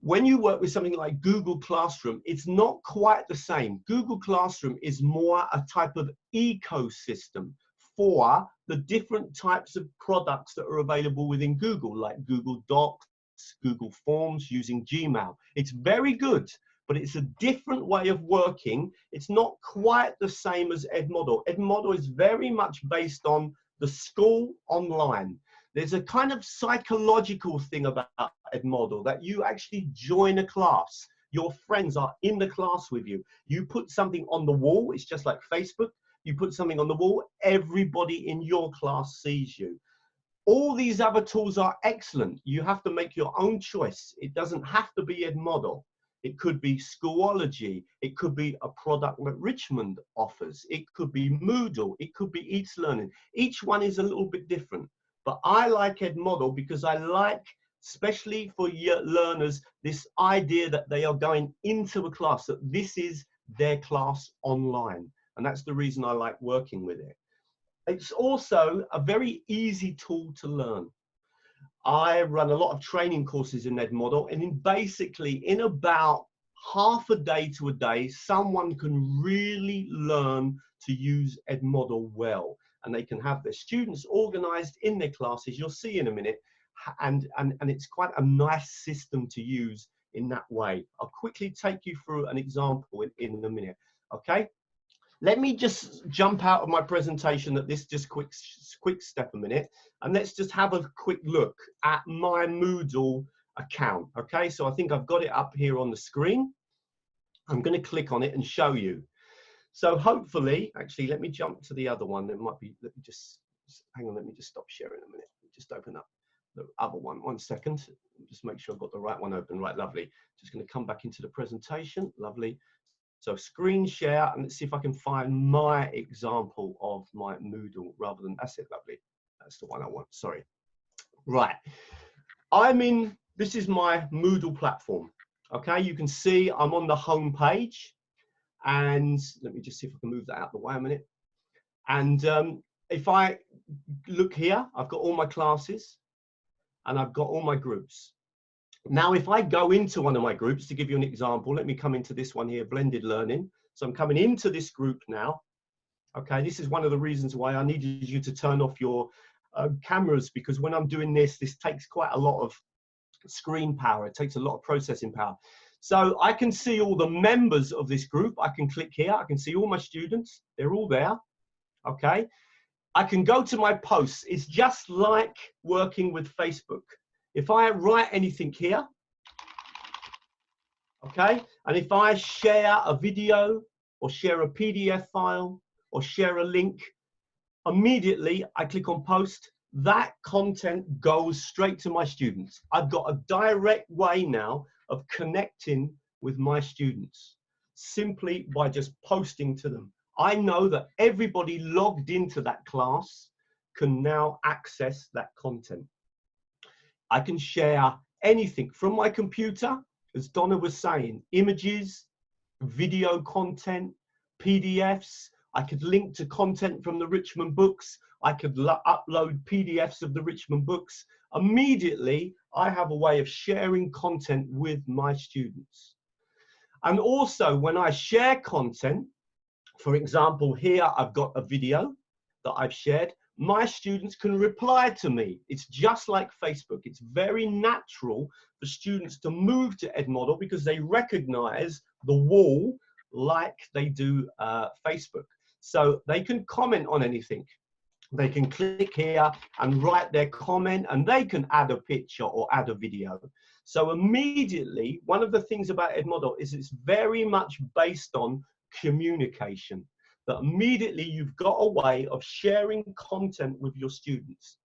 When you work with something like Google Classroom, it's not quite the same. Google Classroom is more a type of ecosystem for the different types of products that are available within Google, like Google Docs, Google Forms, using Gmail. It's very good, but it's a different way of working. It's not quite the same as Edmodo. Edmodo is very much based on the school online. There's a kind of psychological thing about Edmodo, that you actually join a class. Your friends are in the class with you. You put something on the wall. It's just like Facebook. You put something on the wall, everybody in your class sees you. All these other tools are excellent. You have to make your own choice. It doesn't have to be Edmodo. It could be Schoology. It could be a product that Richmond offers. It could be Moodle. It could be It's Learning. Each one is a little bit different. But I like Edmodo because I like, especially for learners, this idea that they are going into a class, that this is their class online. And that's the reason I like working with it. It's also a very easy tool to learn. I run a lot of training courses in Edmodo, and basically in about half a day to a day, someone can really learn to use Edmodo well. And they can have their students organized in their classes, you'll see in a minute, and it's quite a nice system to use in that way. I'll quickly take you through an example in a minute, okay? Let me just jump out of my presentation at this just quick step a minute, and let's just have a quick look at my Moodle account, okay? So I think I've got it up here on the screen. I'm gonna click on it and show you. So hopefully, actually, let me jump to the other one. It might be, let me just, hang on, let me just stop sharing a minute. Just open up the other one, 1 second. Just make sure I've got the right one open, right, lovely. Just gonna come back into the presentation, lovely. So screen share, and let's see if I can find my example of my Moodle rather than, that's it, lovely. That's the one I want, sorry. Right, this is my Moodle platform. Okay, you can see I'm on the home page. And let me just see if I can move that out of the way a minute. And if I look here, I've got all my classes and I've got all my groups. Now, if I go into one of my groups, to give you an example, let me come into this one here, Blended Learning. So I'm coming into this group now. Okay, this is one of the reasons why I needed you to turn off your cameras, because when I'm doing this takes quite a lot of screen power. It takes a lot of processing power. So I can see all the members of this group. I can click here. I can see all my students. They're all there. okay? I can go to my posts. It's just like working with Facebook. If I write anything here, okay, and if I share a video or share a PDF file or share a link, immediately I click on post, that content goes straight to my students. I've got a direct way now of connecting with my students simply by just posting to them. I know that everybody logged into that class can now access that content. I can share anything from my computer, as Donna was saying, images, video content, PDFs. I could link to content from the Richmond books. I could upload PDFs of the Richmond books. Immediately, I have a way of sharing content with my students. And also, when I share content, for example, here I've got a video that I've shared. My students can reply to me. It's just like Facebook. It's very natural for students to move to Edmodo because they recognize the wall like they do Facebook. So they can comment on anything. They can click here and write their comment, and they can add a picture or add a video. So immediately, one of the things about Edmodo is it's very much based on communication. That immediately you've got a way of sharing content with your students.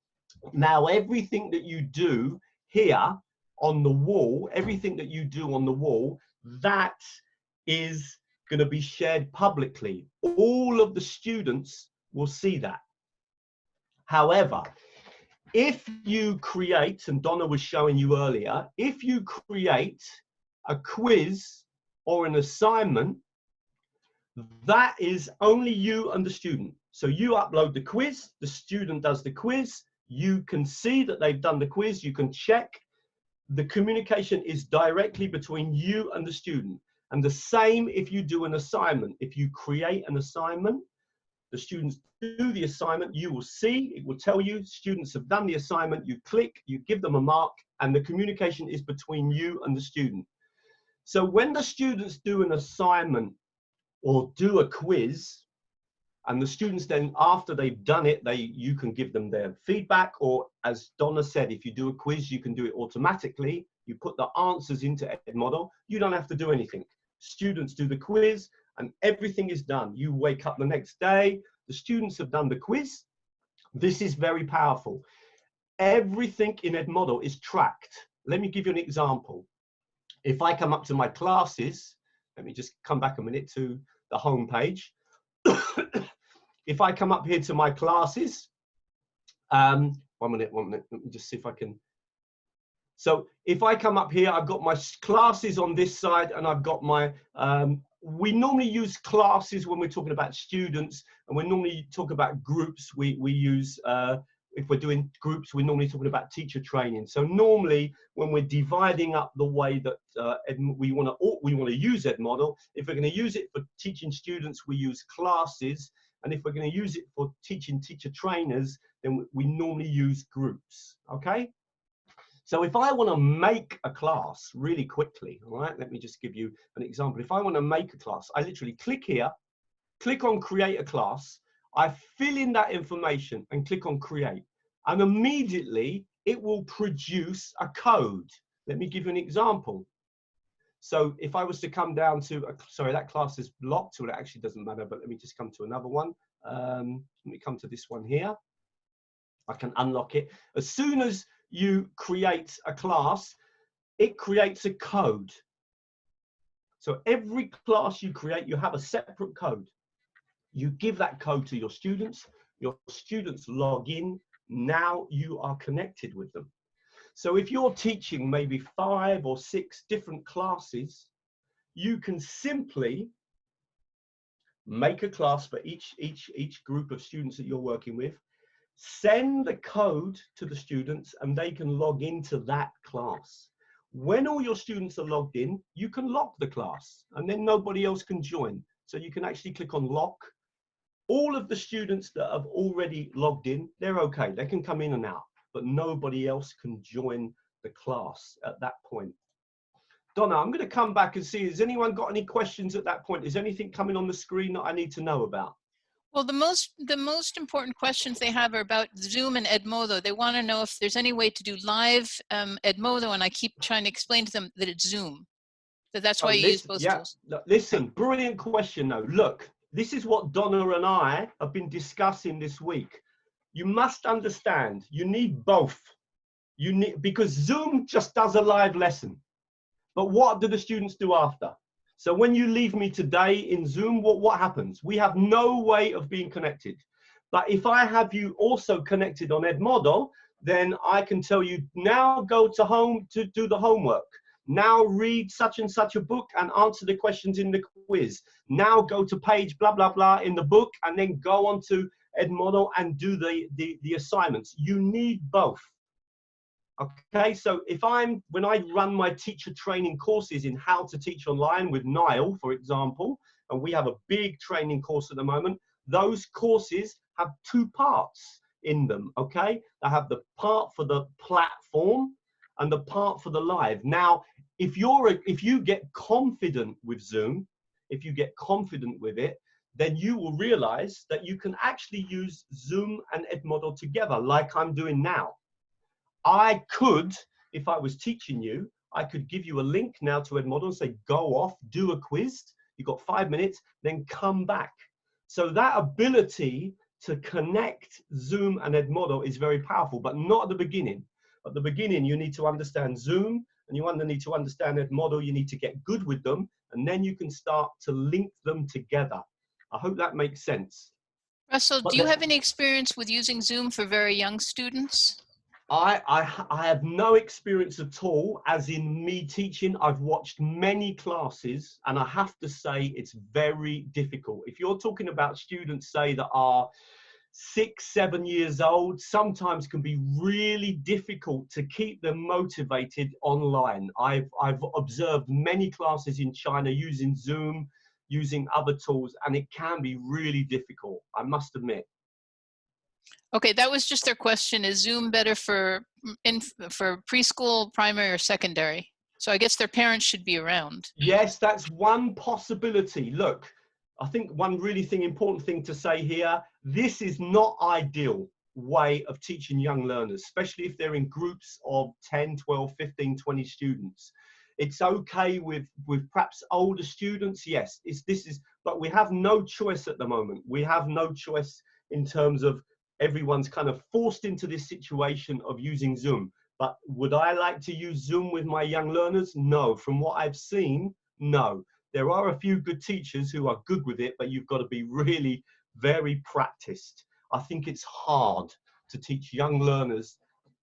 Now, everything that you do here on the wall, everything that you do on the wall, that is going to be shared publicly. All of the students will see that. However, if you create, and Donna was showing you earlier, if you create a quiz or an assignment, that is only you and the student. So you upload the quiz, the student does the quiz, you can see that they've done the quiz, you can check. The communication is directly between you and the student. And the same if you do an assignment. If you create an assignment, the students do the assignment, you will see, it will tell you students have done the assignment, you click, you give them a mark, and the communication is between you and the student. So when the students do an assignment or do a quiz, and the students then, after they've done it, you can give them their feedback, or as Donna said, if you do a quiz, you can do it automatically. You put the answers into Edmodo, you don't have to do anything. Students do the quiz and everything is done. You wake up the next day, the students have done the quiz. This is very powerful. Everything in Edmodo is tracked. Let me give you an example. If I come up to my classes, let me just come back a minute to the home page. If I come up here to my classes, 1 minute, let me just see if I can. So if I come up here, I've got my classes on this side, and I've got my, we normally use classes when we're talking about students, and we normally talk about groups. We use, if we're doing groups, we're normally talking about teacher training. So normally when we're dividing up the way that we want to use Edmodo, if we're going to use it for teaching students, we use classes. And if we're going to use it for teaching teacher trainers, then we normally use groups, okay? So if I want to make a class really quickly, all right, let me just give you an example. If I want to make a class, I literally click here, click on create a class, I fill in that information and click on create, and immediately it will produce a code. Let me give you an example. So if I was to come down to, sorry, that class is blocked, so it actually doesn't matter, but let me just come to another one. Let me come to this one here. I can unlock it. As soon as you create a class, it creates a code. So every class you create, you have a separate code. You give that code to your students log in, now you are connected with them. So if you're teaching maybe 5 or 6 different classes, you can simply make a class for each group of students that you're working with, send the code to the students, and they can log into that class. When all your students are logged in, you can lock the class, and then nobody else can join. So you can actually click on lock. All of the students that have already logged in, they're okay. They can come in and out, but nobody else can join the class at that point. Donna, I'm going to come back and see, has anyone got any questions at that point? Is anything coming on the screen that I need to know about? Well, the most important questions they have are about Zoom and Edmodo. They want to know if there's any way to do live Edmodo, and I keep trying to explain to them that it's Zoom. That's why you use both tools. Listen, brilliant question though. Look, this is what Donna and I have been discussing this week. You must understand, you need both. You need, because Zoom just does a live lesson. But what do the students do after? So when you leave me today in Zoom, what happens? We have no way of being connected. But if I have you also connected on Edmodo, then I can tell you, now go to home to do the homework. Now read such and such a book and answer the questions in the quiz. Now go to page blah, blah, blah in the book and then go on to Edmodo and do the assignments. You need both. Okay, so when I run my teacher training courses in how to teach online with Niall, for example, and we have a big training course at the moment, those courses have two parts in them, okay? They have the part for the platform and the part for the live. Now, if you get confident with Zoom, if you get confident with it, then you will realize that you can actually use Zoom and Edmodo together like I'm doing now. I could, if I was teaching you, I could give you a link now to Edmodo and say, go off, do a quiz. You've got 5 minutes, then come back. So that ability to connect Zoom and Edmodo is very powerful, but not at the beginning. At the beginning, you need to understand Zoom and you need to understand Edmodo. You need to get good with them, and then you can start to link them together. I hope that makes sense. Russell, do you have any experience with using Zoom for very young students? I have no experience at all, as in me teaching. I've watched many classes and I have to say it's very difficult. If you're talking about students, say, that are 6, 7 years old, sometimes can be really difficult to keep them motivated online. I've observed many classes in China using Zoom, using other tools, and it can be really difficult, I must admit. Okay, that was just their question. Is Zoom better for preschool, primary, or secondary? So I guess their parents should be around. Yes, that's one possibility. Look, I think one really important thing to say here, this is not ideal way of teaching young learners, especially if they're in groups of 10, 12, 15, 20 students. It's okay with perhaps older students, yes, but we have no choice at the moment. We have no choice in terms of everyone's kind of forced into this situation of using Zoom. But would I like to use Zoom with my young learners? No. From what I've seen, no. There are a few good teachers who are good with it, but you've got to be really very practiced. I think it's hard to teach young learners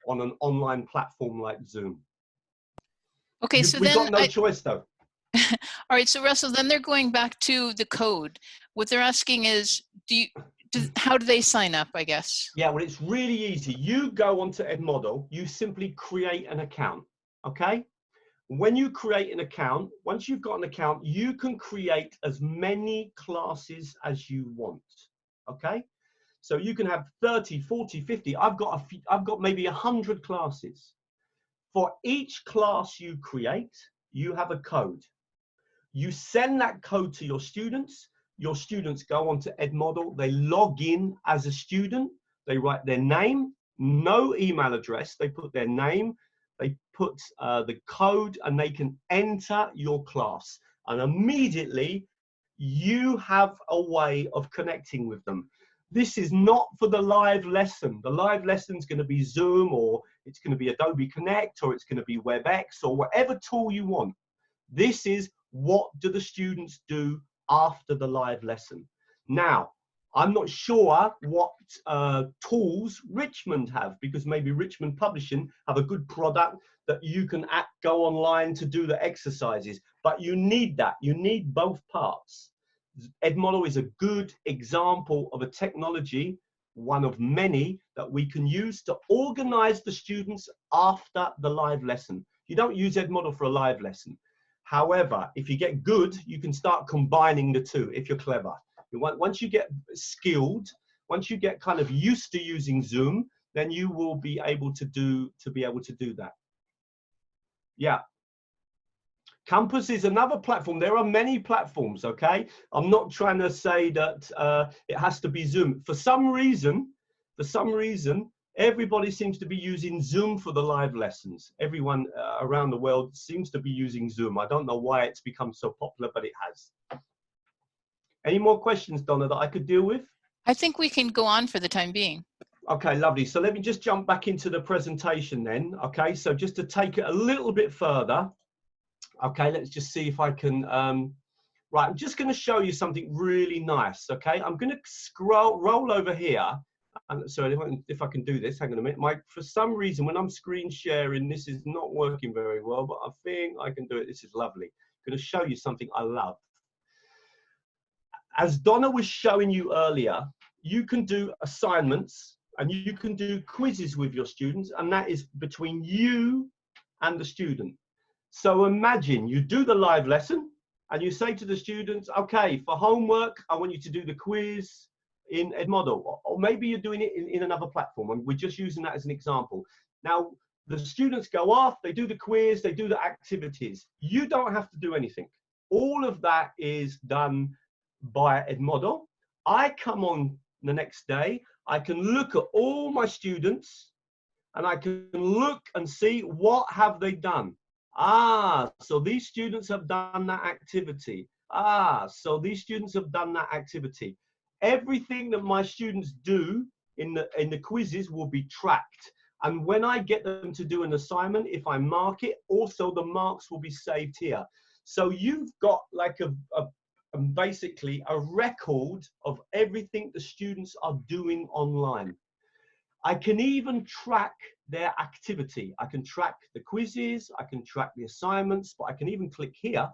on an online platform like Zoom. Okay, so we've got no choice though. All right, so Russell, then they're going back to the code. What they're asking is, how do they sign up, I guess? Yeah, well, it's really easy. You go onto Edmodo, you simply create an account, okay? When you create an account, once you've got an account, you can create as many classes as you want, okay? So you can have 30, 40, 50. I've got maybe 100 classes. For each class you create, you have a code. You send that code to your students. Your students go onto Edmodo, they log in as a student, they write their name, no email address, they put their name, they put the code, and they can enter your class. And immediately, you have a way of connecting with them. This is not for the live lesson. The live lesson is going to be Zoom, or it's going to be Adobe Connect, or it's going to be WebEx, or whatever tool you want. This is what do the students do after the live lesson. Now, I'm not sure what tools Richmond have, because maybe Richmond Publishing have a good product that you can go online to do the exercises, but you need that. You need both parts. Edmodo is a good example of a technology, one of many, that we can use to organize the students after the live lesson. You don't use Edmodo for a live lesson. However, if you get good, you can start combining the two if you're clever. Once you get skilled, once you get kind of used to using Zoom, then you will be able to do that. Yeah. Campus is another platform. There are many platforms, okay? I'm not trying to say that it has to be Zoom. For some reason, everybody seems to be using Zoom for the live lessons. Everyone around the world seems to be using Zoom. I don't know why it's become so popular, but it has. Any more questions, Donna, that I could deal with? I think we can go on for the time being. Okay, lovely. So let me just jump back into the presentation then. Okay, so just to take it a little bit further. Okay, let's just see if I can, right, I'm just going to show you something really nice, okay? I'm going to roll over here. And sorry, if I can do this, hang on a minute. For some reason, when I'm screen sharing, this is not working very well, but I think I can do it. This is lovely. I'm going to show you something I love. As Donna was showing you earlier, you can do assignments and you can do quizzes with your students, and that is between you and the student. So imagine you do the live lesson and you say to the students, okay, for homework, I want you to do the quiz in Edmodo, or maybe you're doing it in another platform, and we're just using that as an example. Now, the students go off, they do the quiz, they do the activities. You don't have to do anything. All of that is done by Edmodo. I come on the next day, I can look at all my students and I can look and see what have they done. Ah, so these students have done that activity. Ah, so these students have done that activity. Everything that my students do in the quizzes will be tracked. And when I get them to do an assignment, if I mark it, also the marks will be saved here. So you've got like basically a record of everything the students are doing online. I can even track their activity. I can track the quizzes, I can track the assignments, but I can even click here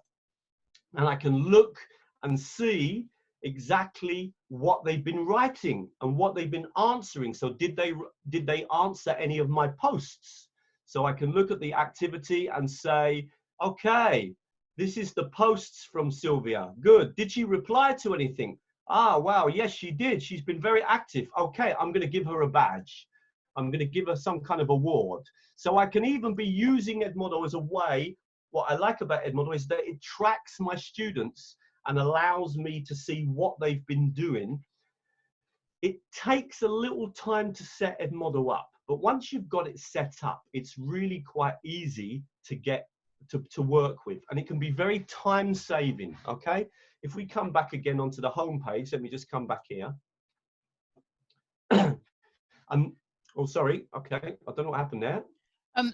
and I can look and see exactly what they've been writing and what they've been answering. So did they answer any of my posts? So I can look at the activity and say, okay, this is the posts from Sylvia. Good. Did she reply to anything? Ah, wow, yes, she did. She's been very active. Okay, I'm going to give her a badge. I'm going to give her some kind of award. So I can even be using Edmodo as a way. What I like about Edmodo is that it tracks my students and allows me to see what they've been doing. It takes a little time to set Edmodo up, but once you've got it set up, it's really quite easy to get to work with, and it can be very time saving. Okay, if we come back again onto the home page, let me just come back here. Oh, sorry. Okay, I don't know what happened there.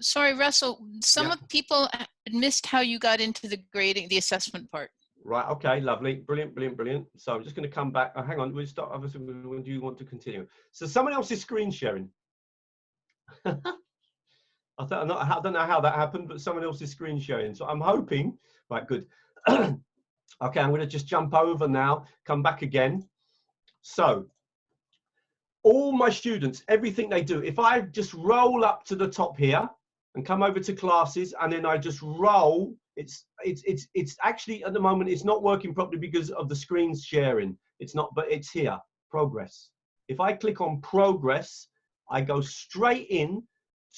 Sorry, Russell, some Yeah. of people missed how you got into the grading, the assessment part. Right, okay, lovely, brilliant, brilliant, brilliant. So I'm just going to come back. Oh, hang on, we'll start. Obviously, when do you want to continue? So someone else is screen sharing. I don't know how that happened, but someone else is screen sharing. So I'm hoping, right, good. Okay, I'm going to just jump over now, come back again. So all my students, everything they do, if I just roll up to the top here and come over to classes, and then I just roll, it's actually at the moment, it's not working properly because of the screen sharing. It's not, but it's here, progress. If I click on progress, I go straight in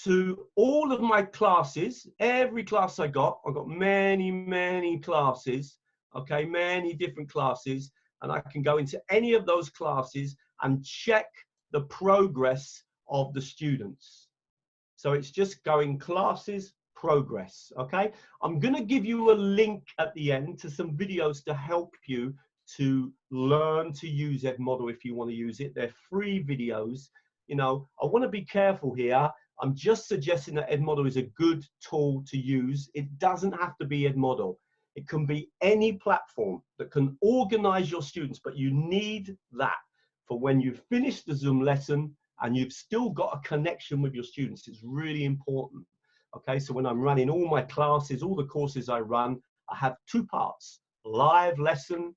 to all of my classes, every class I've got many, many classes, okay, many different classes, and I can go into any of those classes and check the progress of the students. So it's just going classes, progress, okay? I'm gonna give you a link at the end to some videos to help you to learn to use Edmodo if you want to use it. They're free videos. You know, I want to be careful here. I'm just suggesting that Edmodo is a good tool to use. It doesn't have to be Edmodo. It can be any platform that can organize your students, but you need that for when you've finished the Zoom lesson and you've still got a connection with your students. It's really important. Okay, so when I'm running all my classes, all the courses I run, I have two parts: live lesson,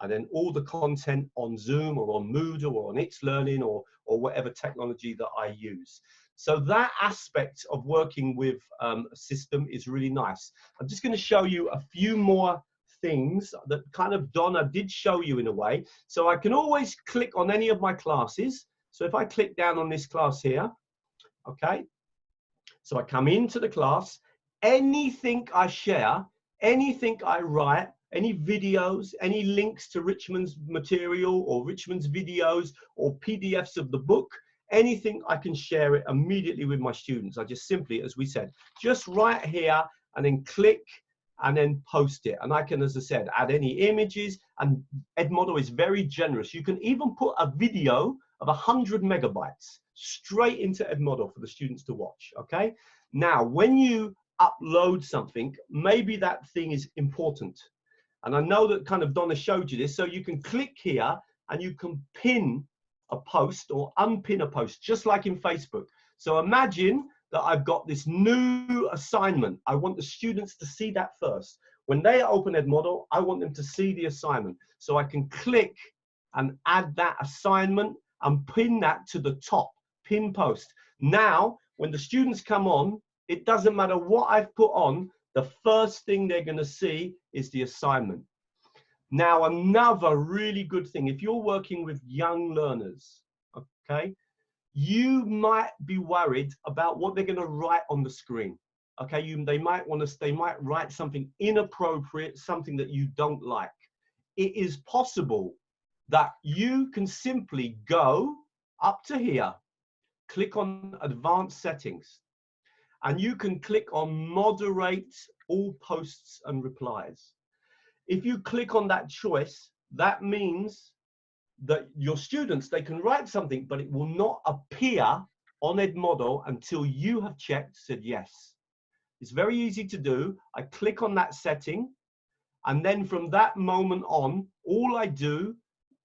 and then all the content on Zoom or on Moodle or on Xlearning or whatever technology that I use. So that aspect of working with a system is really nice. I'm just going to show you a few more things that kind of Donna did show you in a way. So I can always click on any of my classes. So if I click down on this class here, okay, so I come into the class, anything I share anything I write, any videos, any links to Richmond's material or Richmond's videos or PDFs of the book, anything, I can share it immediately with my students. I just simply, as we said, just right here and then click and then post it. And I can, as I said, add any images, and Edmodo is very generous. You can even put a video of 100 megabytes straight into Edmodo for the students to watch, okay? Now, when you upload something, maybe that thing is important. And I know that kind of Donna showed you this, so you can click here and you can pin a post or unpin a post, just like in Facebook. So imagine that I've got this new assignment. I want the students to see that first. When they open Edmodo, I want them to see the assignment. So I can click and add that assignment and pin that to the top, pin post. Now, when the students come on, it doesn't matter what I've put on, the first thing they're going to see is the assignment. Now, another really good thing, if you're working with young learners, okay, you might be worried about what they're going to write on the screen. Okay, they might write something inappropriate, something that you don't like. It is possible that you can simply go up to here, click on Advanced Settings, and you can click on Moderate all posts and replies. If you click on that choice, that means that your students, they can write something, but it will not appear on Edmodo until you have checked, said yes. It's very easy to do. I click on that setting, and then from that moment on, all I do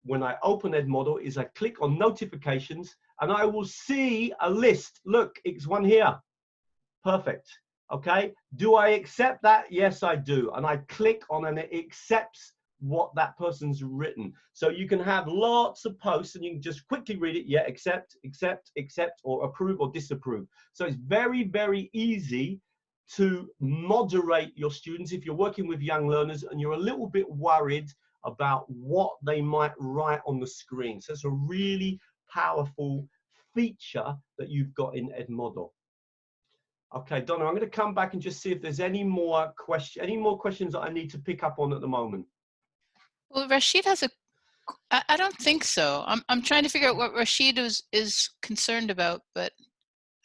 when I open Edmodo is I click on notifications, and I will see a list. Look, it's one here. Perfect. Okay. Do I accept that? Yes, I do. And I click on and it accepts what that person's written. So you can have lots of posts and you can just quickly read it. Yeah, accept, accept, accept, or approve or disapprove. So it's very, very easy to moderate your students if you're working with young learners and you're a little bit worried about what they might write on the screen. So it's a really powerful feature that you've got in Edmodo. Okay, Donna, I'm going to come back and just see if there's any more questions that I need to pick up on at the moment. Well, Rashid has I don't think so. I'm trying to figure out what Rashid is concerned about, but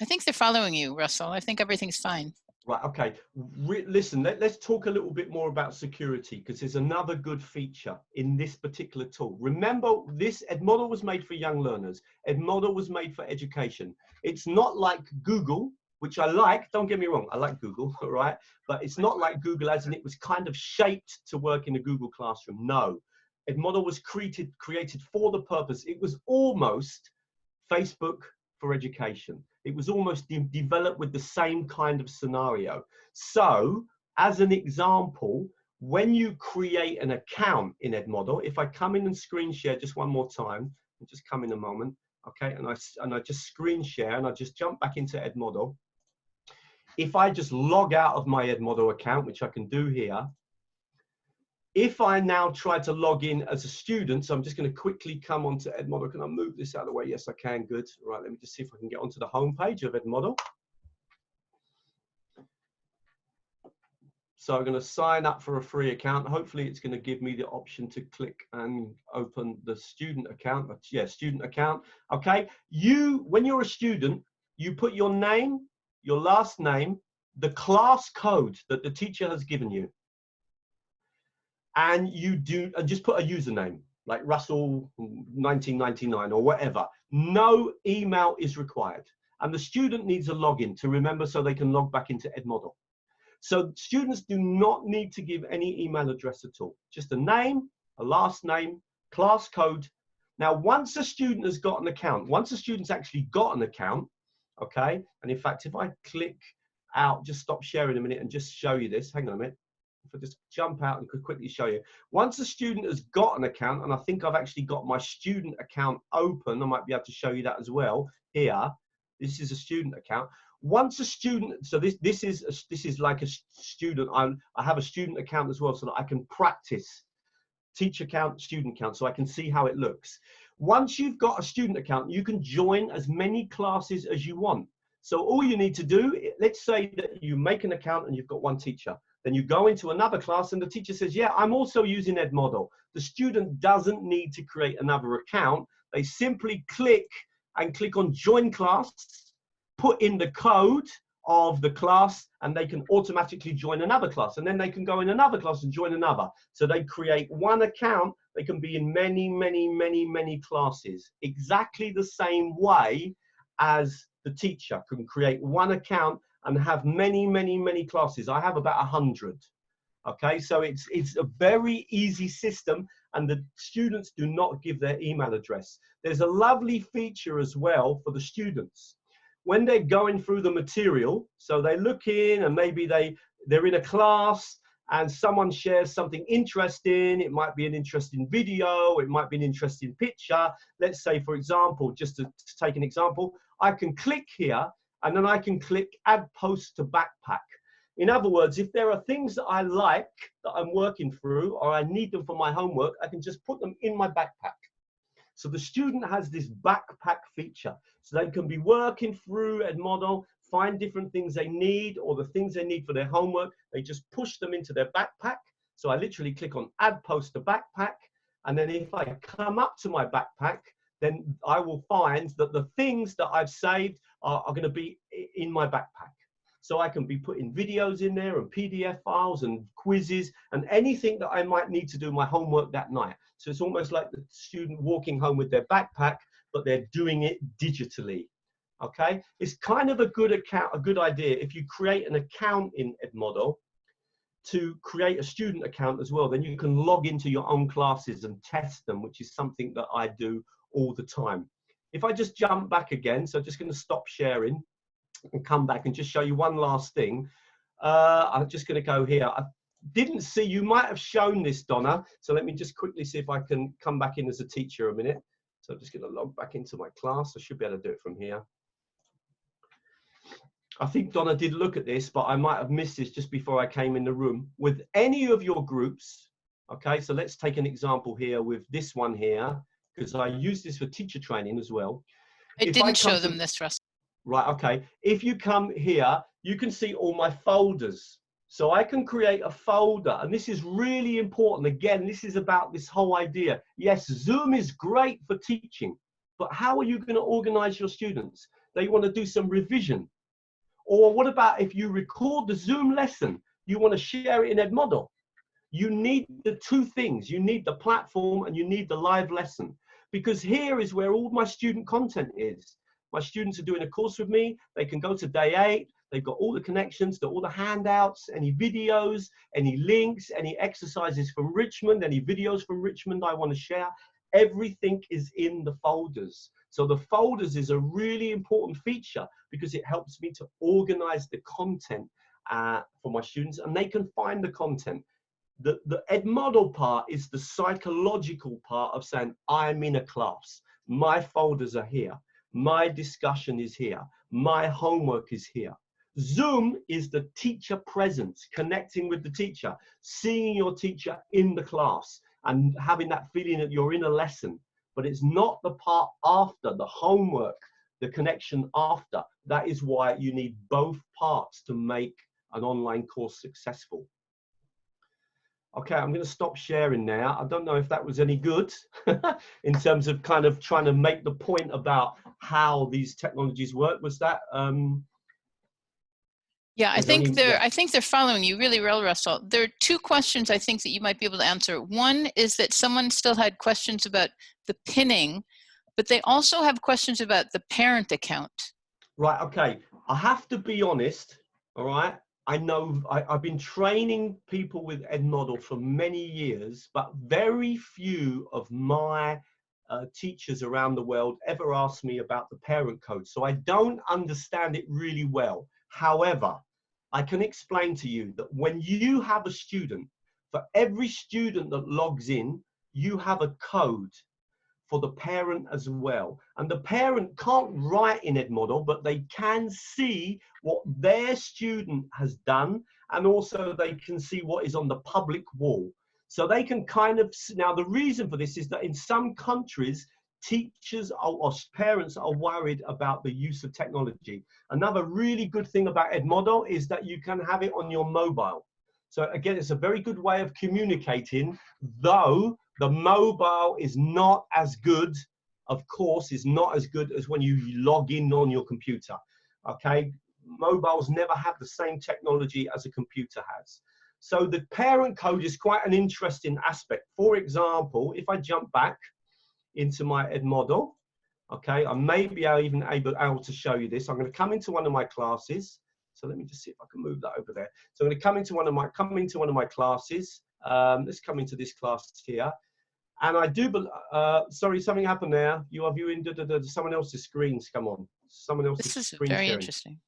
I think they're following you, Russell. I think everything's fine. Right, okay. Listen, let's talk a little bit more about security, because there's another good feature in this particular tool. Remember, this Edmodo was made for young learners. Edmodo was made for education. It's not like Google, which I like, don't get me wrong, I like Google, all right? But it's not like Google as in it was kind of shaped to work in a Google Classroom. No, Edmodo was created for the purpose. It was almost Facebook for education. It was almost developed with the same kind of scenario. So, as an example, when you create an account in Edmodo, if I come in and screen share just one more time, and just come in a moment, okay, and I just screen share and I just jump back into Edmodo. If I just log out of my Edmodo account, which I can do here, if I now try to log in as a student, so I'm just going to quickly come onto Edmodo. Can I move this out of the way? Yes, I can. Good. Right, let me just see if I can get onto the home page of Edmodo. So I'm going to sign up for a free account. Hopefully it's going to give me the option to click and open the student account. But yeah, student account. Okay. When you're a student, you put your name, your last name, the class code that the teacher has given you. And just put a username like Russell 1999 or whatever. No email is required. And the student needs a login to remember so they can log back into Edmodo. So students do not need to give any email address at all. Just a name, a last name, class code. Now, once a student has got an account, once a student's actually got an account, okay, and in fact, if I click out, just stop sharing a minute and just show you this. Hang on a minute. If I just jump out and could quickly show you. Once a student has got an account, and I think I've actually got my student account open, I might be able to show you that as well here. This is a student account. Once a student, so this is like a student. I have a student account as well, so that I can practice teacher account, student account, so I can see how it looks. Once you've got a student account, you can join as many classes as you want. So all you need to do, let's say that you make an account and you've got one teacher. Then you go into another class and the teacher says, yeah, I'm also using Edmodo. The student doesn't need to create another account. They simply click on join class, put in the code of the class, and they can automatically join another class. And then they can go in another class and join another. So they create one account. They can be in many, many, many, many classes. Exactly the same way as the teacher can create one account and have many, many, many classes. I have about 100. Okay, so it's a very easy system, and the students do not give their email address. There's a lovely feature as well for the students. When they're going through the material, so they look in and maybe they're in a class and someone shares something interesting. It might be an interesting video, it might be an interesting picture. Let's say, for example, just to take an example, I can click here and then I can click add post to backpack. In other words, if there are things that I like that I'm working through or I need them for my homework, I can just put them in my backpack. So the student has this backpack feature. So they can be working through Edmodo, find different things they need or the things they need for their homework. They just push them into their backpack. So I literally click on add post to backpack. And then if I come up to my backpack, then I will find that the things that I've saved are going to be in my backpack. So I can be putting videos in there and PDF files and quizzes and anything that I might need to do my homework that night. So it's almost like the student walking home with their backpack, but they're doing it digitally. Okay, it's kind of a good idea if you create an account in Edmodo to create a student account as well. Then you can log into your own classes and test them, which is something that I do all the time. If I just jump back again, so I'm just going to stop sharing and come back and just show you one last thing. I'm just going to go here. I didn't see, you might have shown this, Donna. So let me just quickly see if I can come back in as a teacher a minute. So I'm just going to log back into my class. I should be able to do it from here. I think Donna did look at this, but I might have missed this just before I came in the room. With any of your groups, okay, so let's take an example here with this one here, because I use this for teacher training as well. I didn't show them this, Russ. Right, okay. If you come here, you can see all my folders. So I can create a folder, and this is really important. Again, this is about this whole idea. Yes, Zoom is great for teaching, but how are you going to organize your students? They want to do some revision. Or what about if you record the Zoom lesson, you want to share it in Edmodo? You need the two things. You need the platform and you need the live lesson, because here is where all my student content is. My students are doing a course with me. They can go to day 8. They've got all the connections to all the handouts, any videos, any links, any exercises from Richmond, any videos from Richmond I want to share. Everything is in the folders. So the folders is a really important feature because it helps me to organize the content for my students, and they can find the content. The Edmodo part is the psychological part of saying, I'm in a class. My folders are here. My discussion is here. My homework is here. Zoom is the teacher presence, connecting with the teacher, seeing your teacher in the class and having that feeling that you're in a lesson. But it's not the part after, the homework, the connection after. That is why you need both parts to make an online course successful. Okay, I'm going to stop sharing now. I don't know if that was any good in terms of kind of trying to make the point about how these technologies work. Was that? Yeah, I think they're following you really well, Russell. There are two questions I think that you might be able to answer. One is that someone still had questions about the pinning, but they also have questions about the parent account. Right, okay. I have to be honest, all right? I know I've been training people with Edmodo for many years, but very few of my teachers around the world ever ask me about the parent code. So I don't understand it really well. However, I can explain to you that when you have a student, for every student that logs in, you have a code for the parent as well. And the parent can't write in Edmodo, but they can see what their student has done, and also they can see what is on the public wall. So they can kind of, now the reason for this is that in some countries, teachers or parents are worried about the use of technology. Another really good thing about Edmodo is that you can have it on your mobile. So again, it's a very good way of communicating, though the mobile is not as good, of course, is not as good as when you log in on your computer. Okay, mobiles never have the same technology as a computer has. So the parent code is quite an interesting aspect. For example, if I jump back into my Edmodo, okay, I may be even able to show you this. I'm going to come into one of my classes. So let me just see if I can move that over there. So I'm going to come into one of my classes. Let's come into this class here. And I do, sorry, something happened there. You are viewing someone else's screens. Come on, someone else's This is screen very sharing. interesting.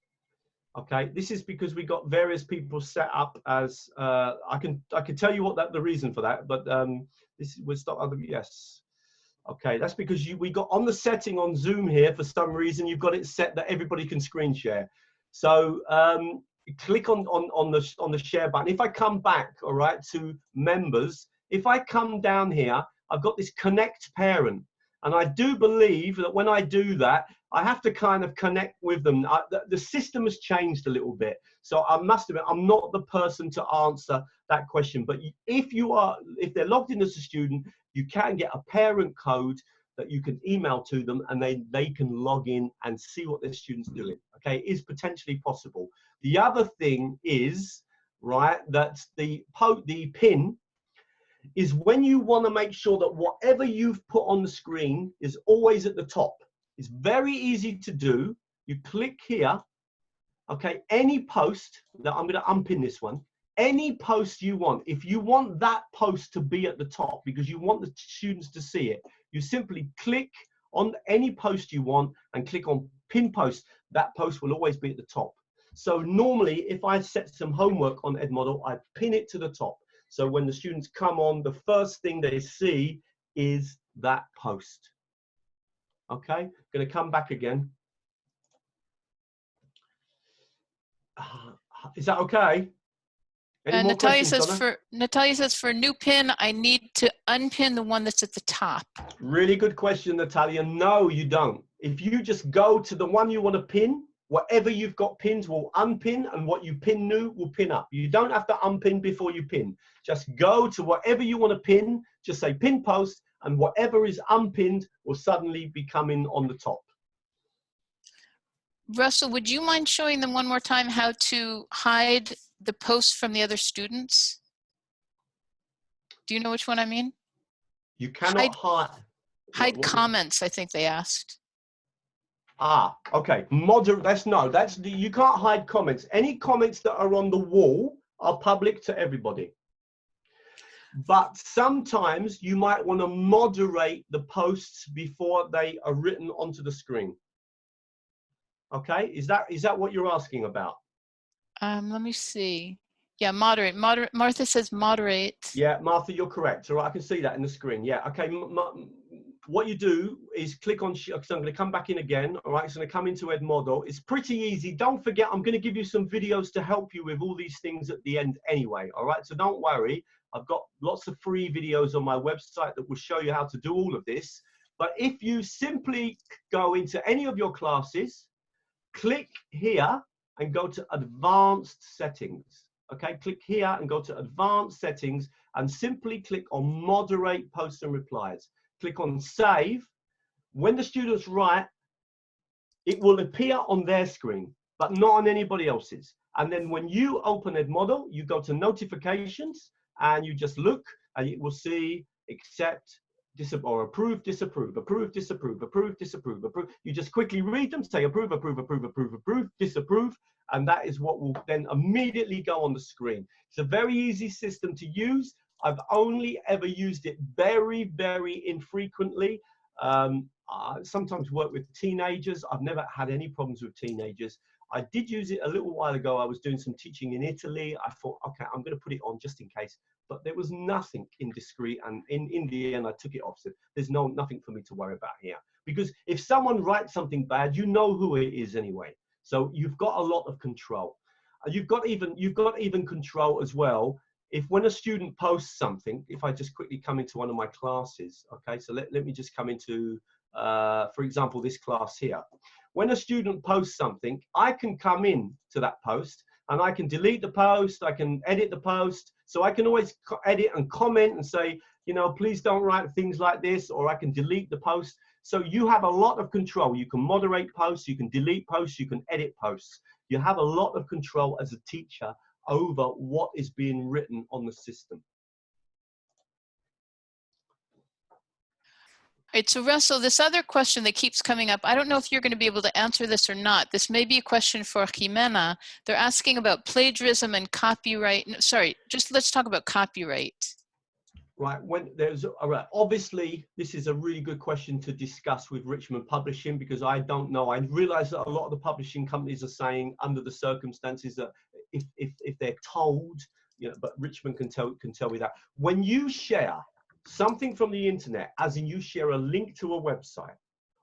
Okay, this is because we got various people set up as. I can tell you what the reason for that, but this will stop other. Yes. Okay, that's because we got on the setting on Zoom here for some reason. You've got it set that everybody can screen share. So click on the share button. If I come back, all right, to members, if I come down here, I've got this connect parent, and I do believe that when I do that, I have to kind of connect with them. The system has changed a little bit, so I must admit I'm not the person to answer that question. But if they're logged in as a student, you can get a parent code that you can email to them, and they can log in and see what their students doing. Okay, it is potentially possible. The other thing is, right, that the pin is when you want to make sure that whatever you've put on the screen is always at the top. It's very easy to do. You click here, okay, any post, that I'm going to unpin this one, any post you want. If you want that post to be at the top because you want the students to see it, you simply click on any post you want and click on pin post. That post will always be at the top. So normally if I set some homework on Edmodo, I pin it to the top. So when the students come on, the first thing they see is that post. Okay, going to come back again. Is that okay? Any more Natalia questions, says Donna? Natalia says for a new pin, I need to unpin the one that's at the top. Really good question, Natalia. No, you don't. If you just go to the one you want to pin, whatever you've got pinned will unpin, and what you pin new will pin up. You don't have to unpin before you pin. Just go to whatever you want to pin, just say pin post, and whatever is unpinned will suddenly be coming on the top. Russell, would you mind showing them one more time how to hide the posts from the other students? Do you know which one I mean? You cannot Hide what comments, I think they asked. Ah, okay. You can't hide comments. Any comments that are on the wall are public to everybody. But sometimes you might want to moderate the posts before they are written onto the screen. Okay, is that what you're asking about? Let me see. Yeah, moderate. Martha says moderate. Yeah, Martha, you're correct. All right, I can see that in the screen. Yeah, okay. What you do is click on, so I'm going to come back in again. All right, it's going to come into Edmodo. It's pretty easy. Don't forget, I'm going to give you some videos to help you with all these things at the end anyway. All right, so don't worry. I've got lots of free videos on my website that will show you how to do all of this. But if you simply go into any of your classes, click here and go to advanced settings. Okay, click here and go to advanced settings and simply click on moderate posts and replies. Click on save. When the students write, it will appear on their screen, but not on anybody else's. And then when you open Edmodo, you go to notifications and you just look and it will see accept, or approve, disapprove, approve, disapprove, approve, disapprove, approve. You just quickly read them, say approve, approve, approve, approve, approve, disapprove, and that is what will then immediately go on the screen. It's a very easy system to use. I've only ever used it very, very infrequently. I sometimes work with teenagers. I've never had any problems with teenagers. I did use it a little while ago. I was doing some teaching in Italy. I thought, okay, I'm going to put it on just in case. But there was nothing indiscreet, and in the end, I took it off. So there's nothing for me to worry about here. Because if someone writes something bad, you know who it is anyway. So you've got a lot of control. You've got even control as well. If when a student posts something, if I just quickly come into one of my classes, okay, so let me just come into, for example, this class here. When a student posts something, I can come in to that post and I can delete the post, I can edit the post. So I can always edit and comment and say, you know, please don't write things like this, or I can delete the post. So you have a lot of control. You can moderate posts, you can delete posts, you can edit posts. You have a lot of control as a teacher over what is being written on the system. Right, so Russell, this other question that keeps coming up, I don't know if you're going to be able to answer this or not. This may be a question for Jimena. They're asking about plagiarism and copyright. No, sorry, just let's talk about copyright. Right, when there's, all right, obviously, this is a really good question to discuss with Richmond Publishing, because I don't know. I realize that a lot of the publishing companies are saying under the circumstances that if they're told, you know, but Richmond can tell me that. When you share something from the internet, as in you share a link to a website,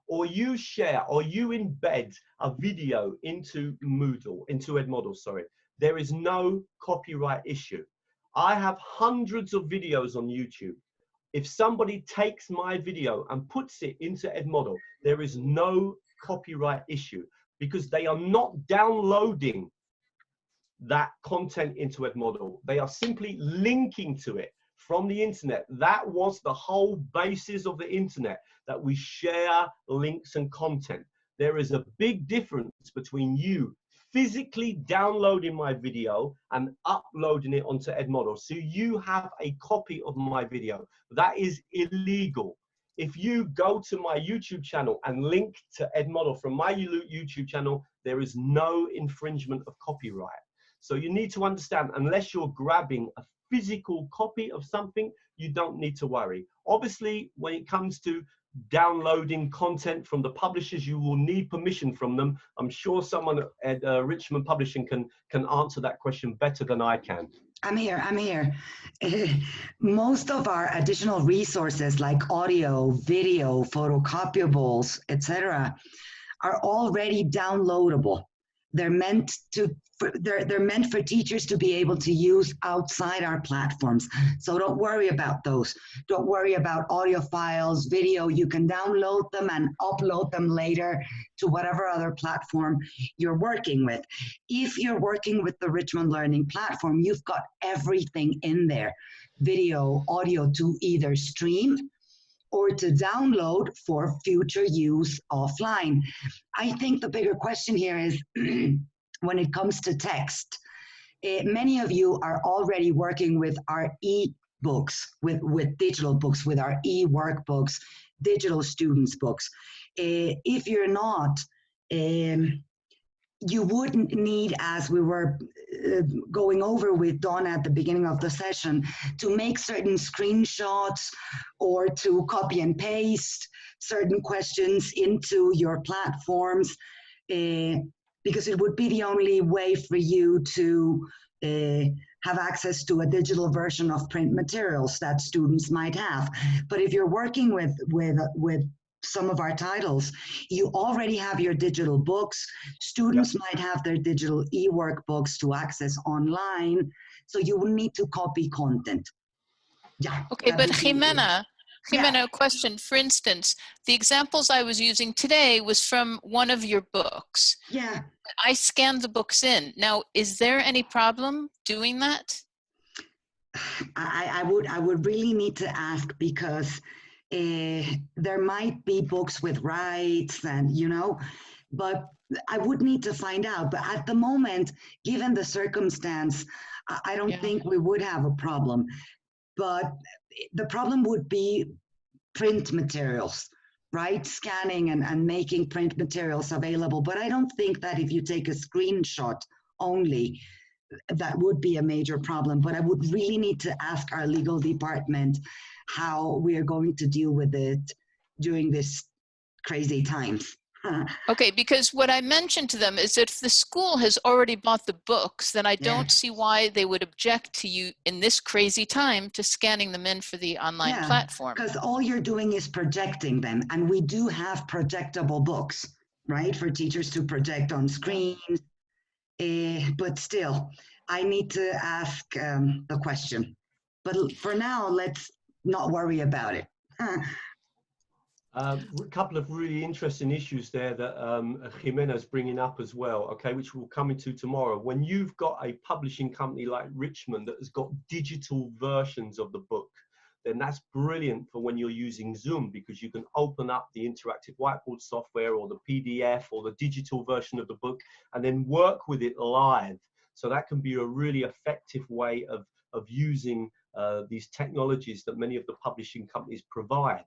or you share or you embed a video into Moodle, into Edmodo, sorry, there is no copyright issue. I have hundreds of videos on YouTube. If somebody takes my video and puts it into Edmodo, there is no copyright issue, because they are not downloading that content into Edmodo. They are simply linking to it from the internet. That was the whole basis of the internet, that we share links and content. There is a big difference between you physically downloading my video and uploading it onto Edmodo. So you have a copy of my video. That is illegal. If you go to my YouTube channel and link to Edmodo from my YouTube channel, there is no infringement of copyright. So you need to understand, unless you're grabbing a physical copy of something, you don't need to worry. Obviously, when it comes to downloading content from the publishers, you will need permission from them. I'm sure someone at Richmond Publishing can answer that question better than I can. I'm here. Most of our additional resources like audio, video, photocopiables, etc., are already downloadable. They're meant for teachers to be able to use outside our platforms. So don't worry about those. Don't worry about audio files, video. You can download them and upload them later to whatever other platform you're working with. If you're working with the Richmond Learning Platform, you've got everything in there, video, audio, to either stream or to download for future use offline. I think the bigger question here is, when it comes to text, many of you are already working with our e-books, with digital books, with our e-workbooks, digital students' books. If you're not, you wouldn't need, as we were going over with Donna at the beginning of the session, to make certain screenshots or to copy and paste certain questions into your platforms, because it would be the only way for you to have access to a digital version of print materials that students might have. But if you're working with some of our titles, you already have your digital books. Students might have their digital e-workbooks to access online, so you will need to copy content. Yeah. Okay, but Jimena, a question. For instance, the examples I was using today was from one of your books. Yeah. I scanned the books in. Now, is there any problem doing that? I would really need to ask, because there might be books with rights and, you know, but I would need to find out. But at the moment, given the circumstance, I don't think we would have a problem. But the problem would be print materials, right? Scanning and making print materials available. But I don't think that if you take a screenshot only, that would be a major problem. But I would really need to ask our legal department how we are going to deal with it during this crazy times. Okay, because what I mentioned to them is that if the school has already bought the books, then I don't see why they would object to you in this crazy time to scanning them in for the online platform. Because all you're doing is projecting them, and we do have projectable books, right, for teachers to project on screens. But still, I need to ask the question. But for now, let's not worry about it. A couple of really interesting issues there that Jimena's bringing up as well, okay, which we'll come into tomorrow. When you've got a publishing company like Richmond that has got digital versions of the book, then that's brilliant for when you're using Zoom, because you can open up the interactive whiteboard software or the PDF or the digital version of the book and then work with it live. So that can be a really effective way of using these technologies that many of the publishing companies provide.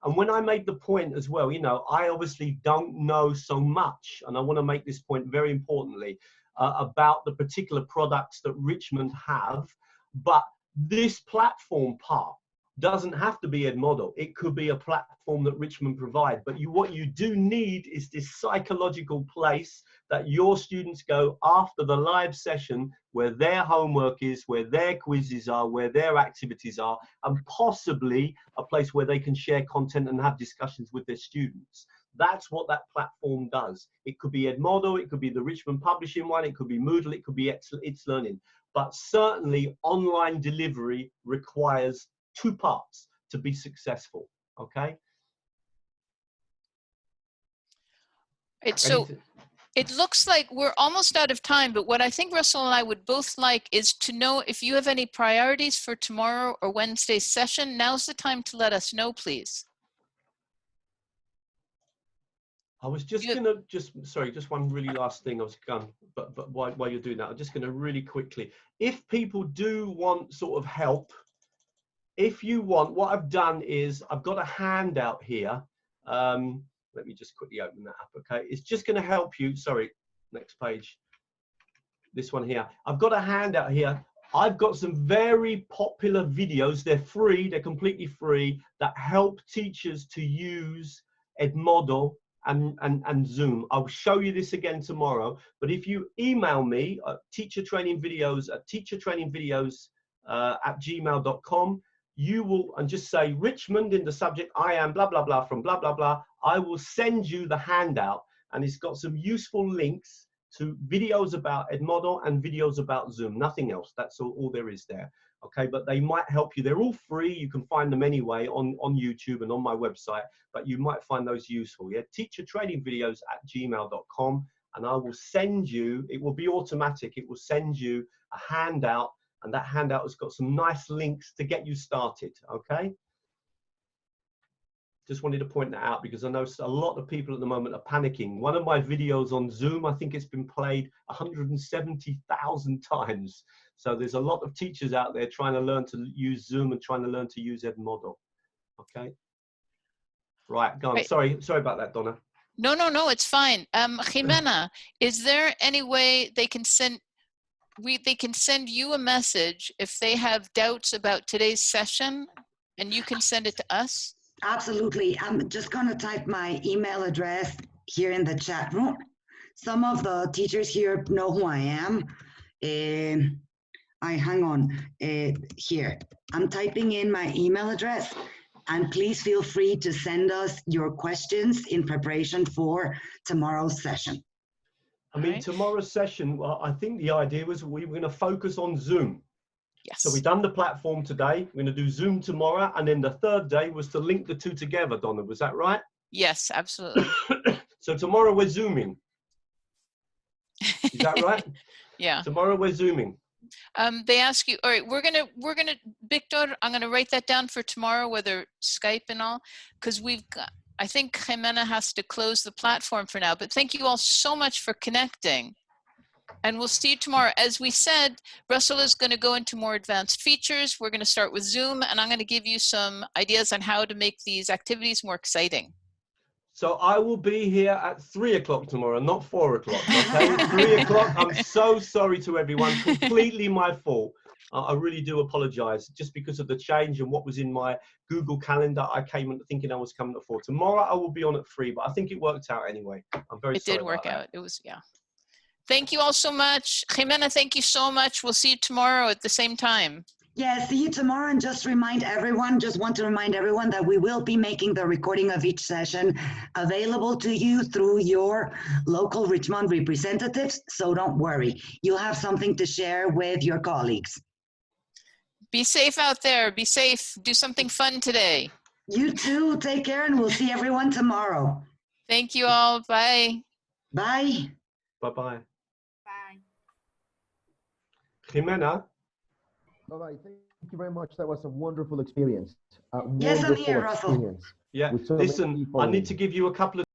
And when I made the point as well, you know, I obviously don't know so much, and I want to make this point very importantly, about the particular products that Richmond have, but this platform part doesn't have to be Edmodo. It could be a platform that Richmond provide, but what you do need is this psychological place that your students go after the live session, where their homework is, where their quizzes are, where their activities are, and possibly a place where they can share content and have discussions with their students. That's what that platform does. It could be Edmodo, it could be the Richmond Publishing one, it could be Moodle, it could be It's Learning. But certainly online delivery requires two parts to be successful, okay? So it looks like we're almost out of time, but what I think Russell and I would both like is to know if you have any priorities for tomorrow or Wednesday's session. Now's the time to let us know, please. I was just sorry, just one really last thing. I was gone, but while you're doing that, I'm just gonna really quickly, if people do want sort of help, if you want, what I've done is I've got a handout here. Let me just quickly open that up, okay? It's just going to help you. Sorry, next page. This one here. I've got a handout here. I've got some very popular videos. They're free. They're completely free, that help teachers to use Edmodo and Zoom. I'll show you this again tomorrow. But if you email me at teachertrainingvideos@gmail.com, you will, and just say Richmond in the subject, I am blah, blah, blah from blah, blah, blah. I will send you the handout, and it's got some useful links to videos about Edmodo and videos about Zoom, nothing else. That's all there is there. Okay, but they might help you. They're all free. You can find them anyway on YouTube and on my website, but you might find those useful. Yeah, teachertrainingvideos@gmail.com, and I will send you, it will be automatic, it will send you a handout, and that handout has got some nice links to get you started, okay? Just wanted to point that out because I know a lot of people at the moment are panicking. One of my videos on Zoom, I think it's been played 170,000 times. So there's a lot of teachers out there trying to learn to use Zoom and trying to learn to use Edmodo, okay? Right, go on. Right. Sorry about that, Donna. No, it's fine. Jimena, is there any way they can send you a message if they have doubts about today's session, and you can send it to us? Absolutely. I'm just going to type my email address here in the chat room. Some of the teachers here know who I am. Hang on here. I'm typing in my email address, and please feel free to send us your questions in preparation for tomorrow's session. I mean, Right. Tomorrow's session, well, I think the idea was we were going to focus on Zoom. Yes. So we've done the platform today. We're going to do Zoom tomorrow. And then the third day was to link the two together, Donna. Was that right? Yes, absolutely. So tomorrow we're Zooming. Is that right? Yeah. Tomorrow we're Zooming. They ask you, all right, we're gonna, Victor, I'm gonna write that down for tomorrow, whether Skype and all, because we've got, I think Jimena has to close the platform for now, but thank you all so much for connecting. And we'll see you tomorrow. As we said, Russell is going to go into more advanced features. We're going to start with Zoom, and I'm going to give you some ideas on how to make these activities more exciting. So I will be here at 3 o'clock tomorrow, not 4 o'clock, okay? 3 o'clock. I'm so sorry to everyone. Completely my fault. I really do apologize, just because of the change and what was in my Google Calendar. I came in thinking I was coming at 4. Tomorrow I will be on at 3, but I think it worked out anyway. I'm very sorry. It did work out. It was, yeah. Thank you all so much. Jimena, thank you so much. We'll see you tomorrow at the same time. Yeah, see you tomorrow, and just want to remind everyone that we will be making the recording of each session available to you through your local Richmond representatives, so don't worry. You'll have something to share with your colleagues. Be safe out there. Be safe. Do something fun today. You too. Take care, and we'll see everyone tomorrow. Thank you all. Bye. Bye. Bye-bye. Bye. Jimena? Bye-bye. Thank you very much. That was a wonderful experience. A Yes, I'm wonderful here, Russell. experience. Yeah, with so many listen, people I need in- to give you a couple of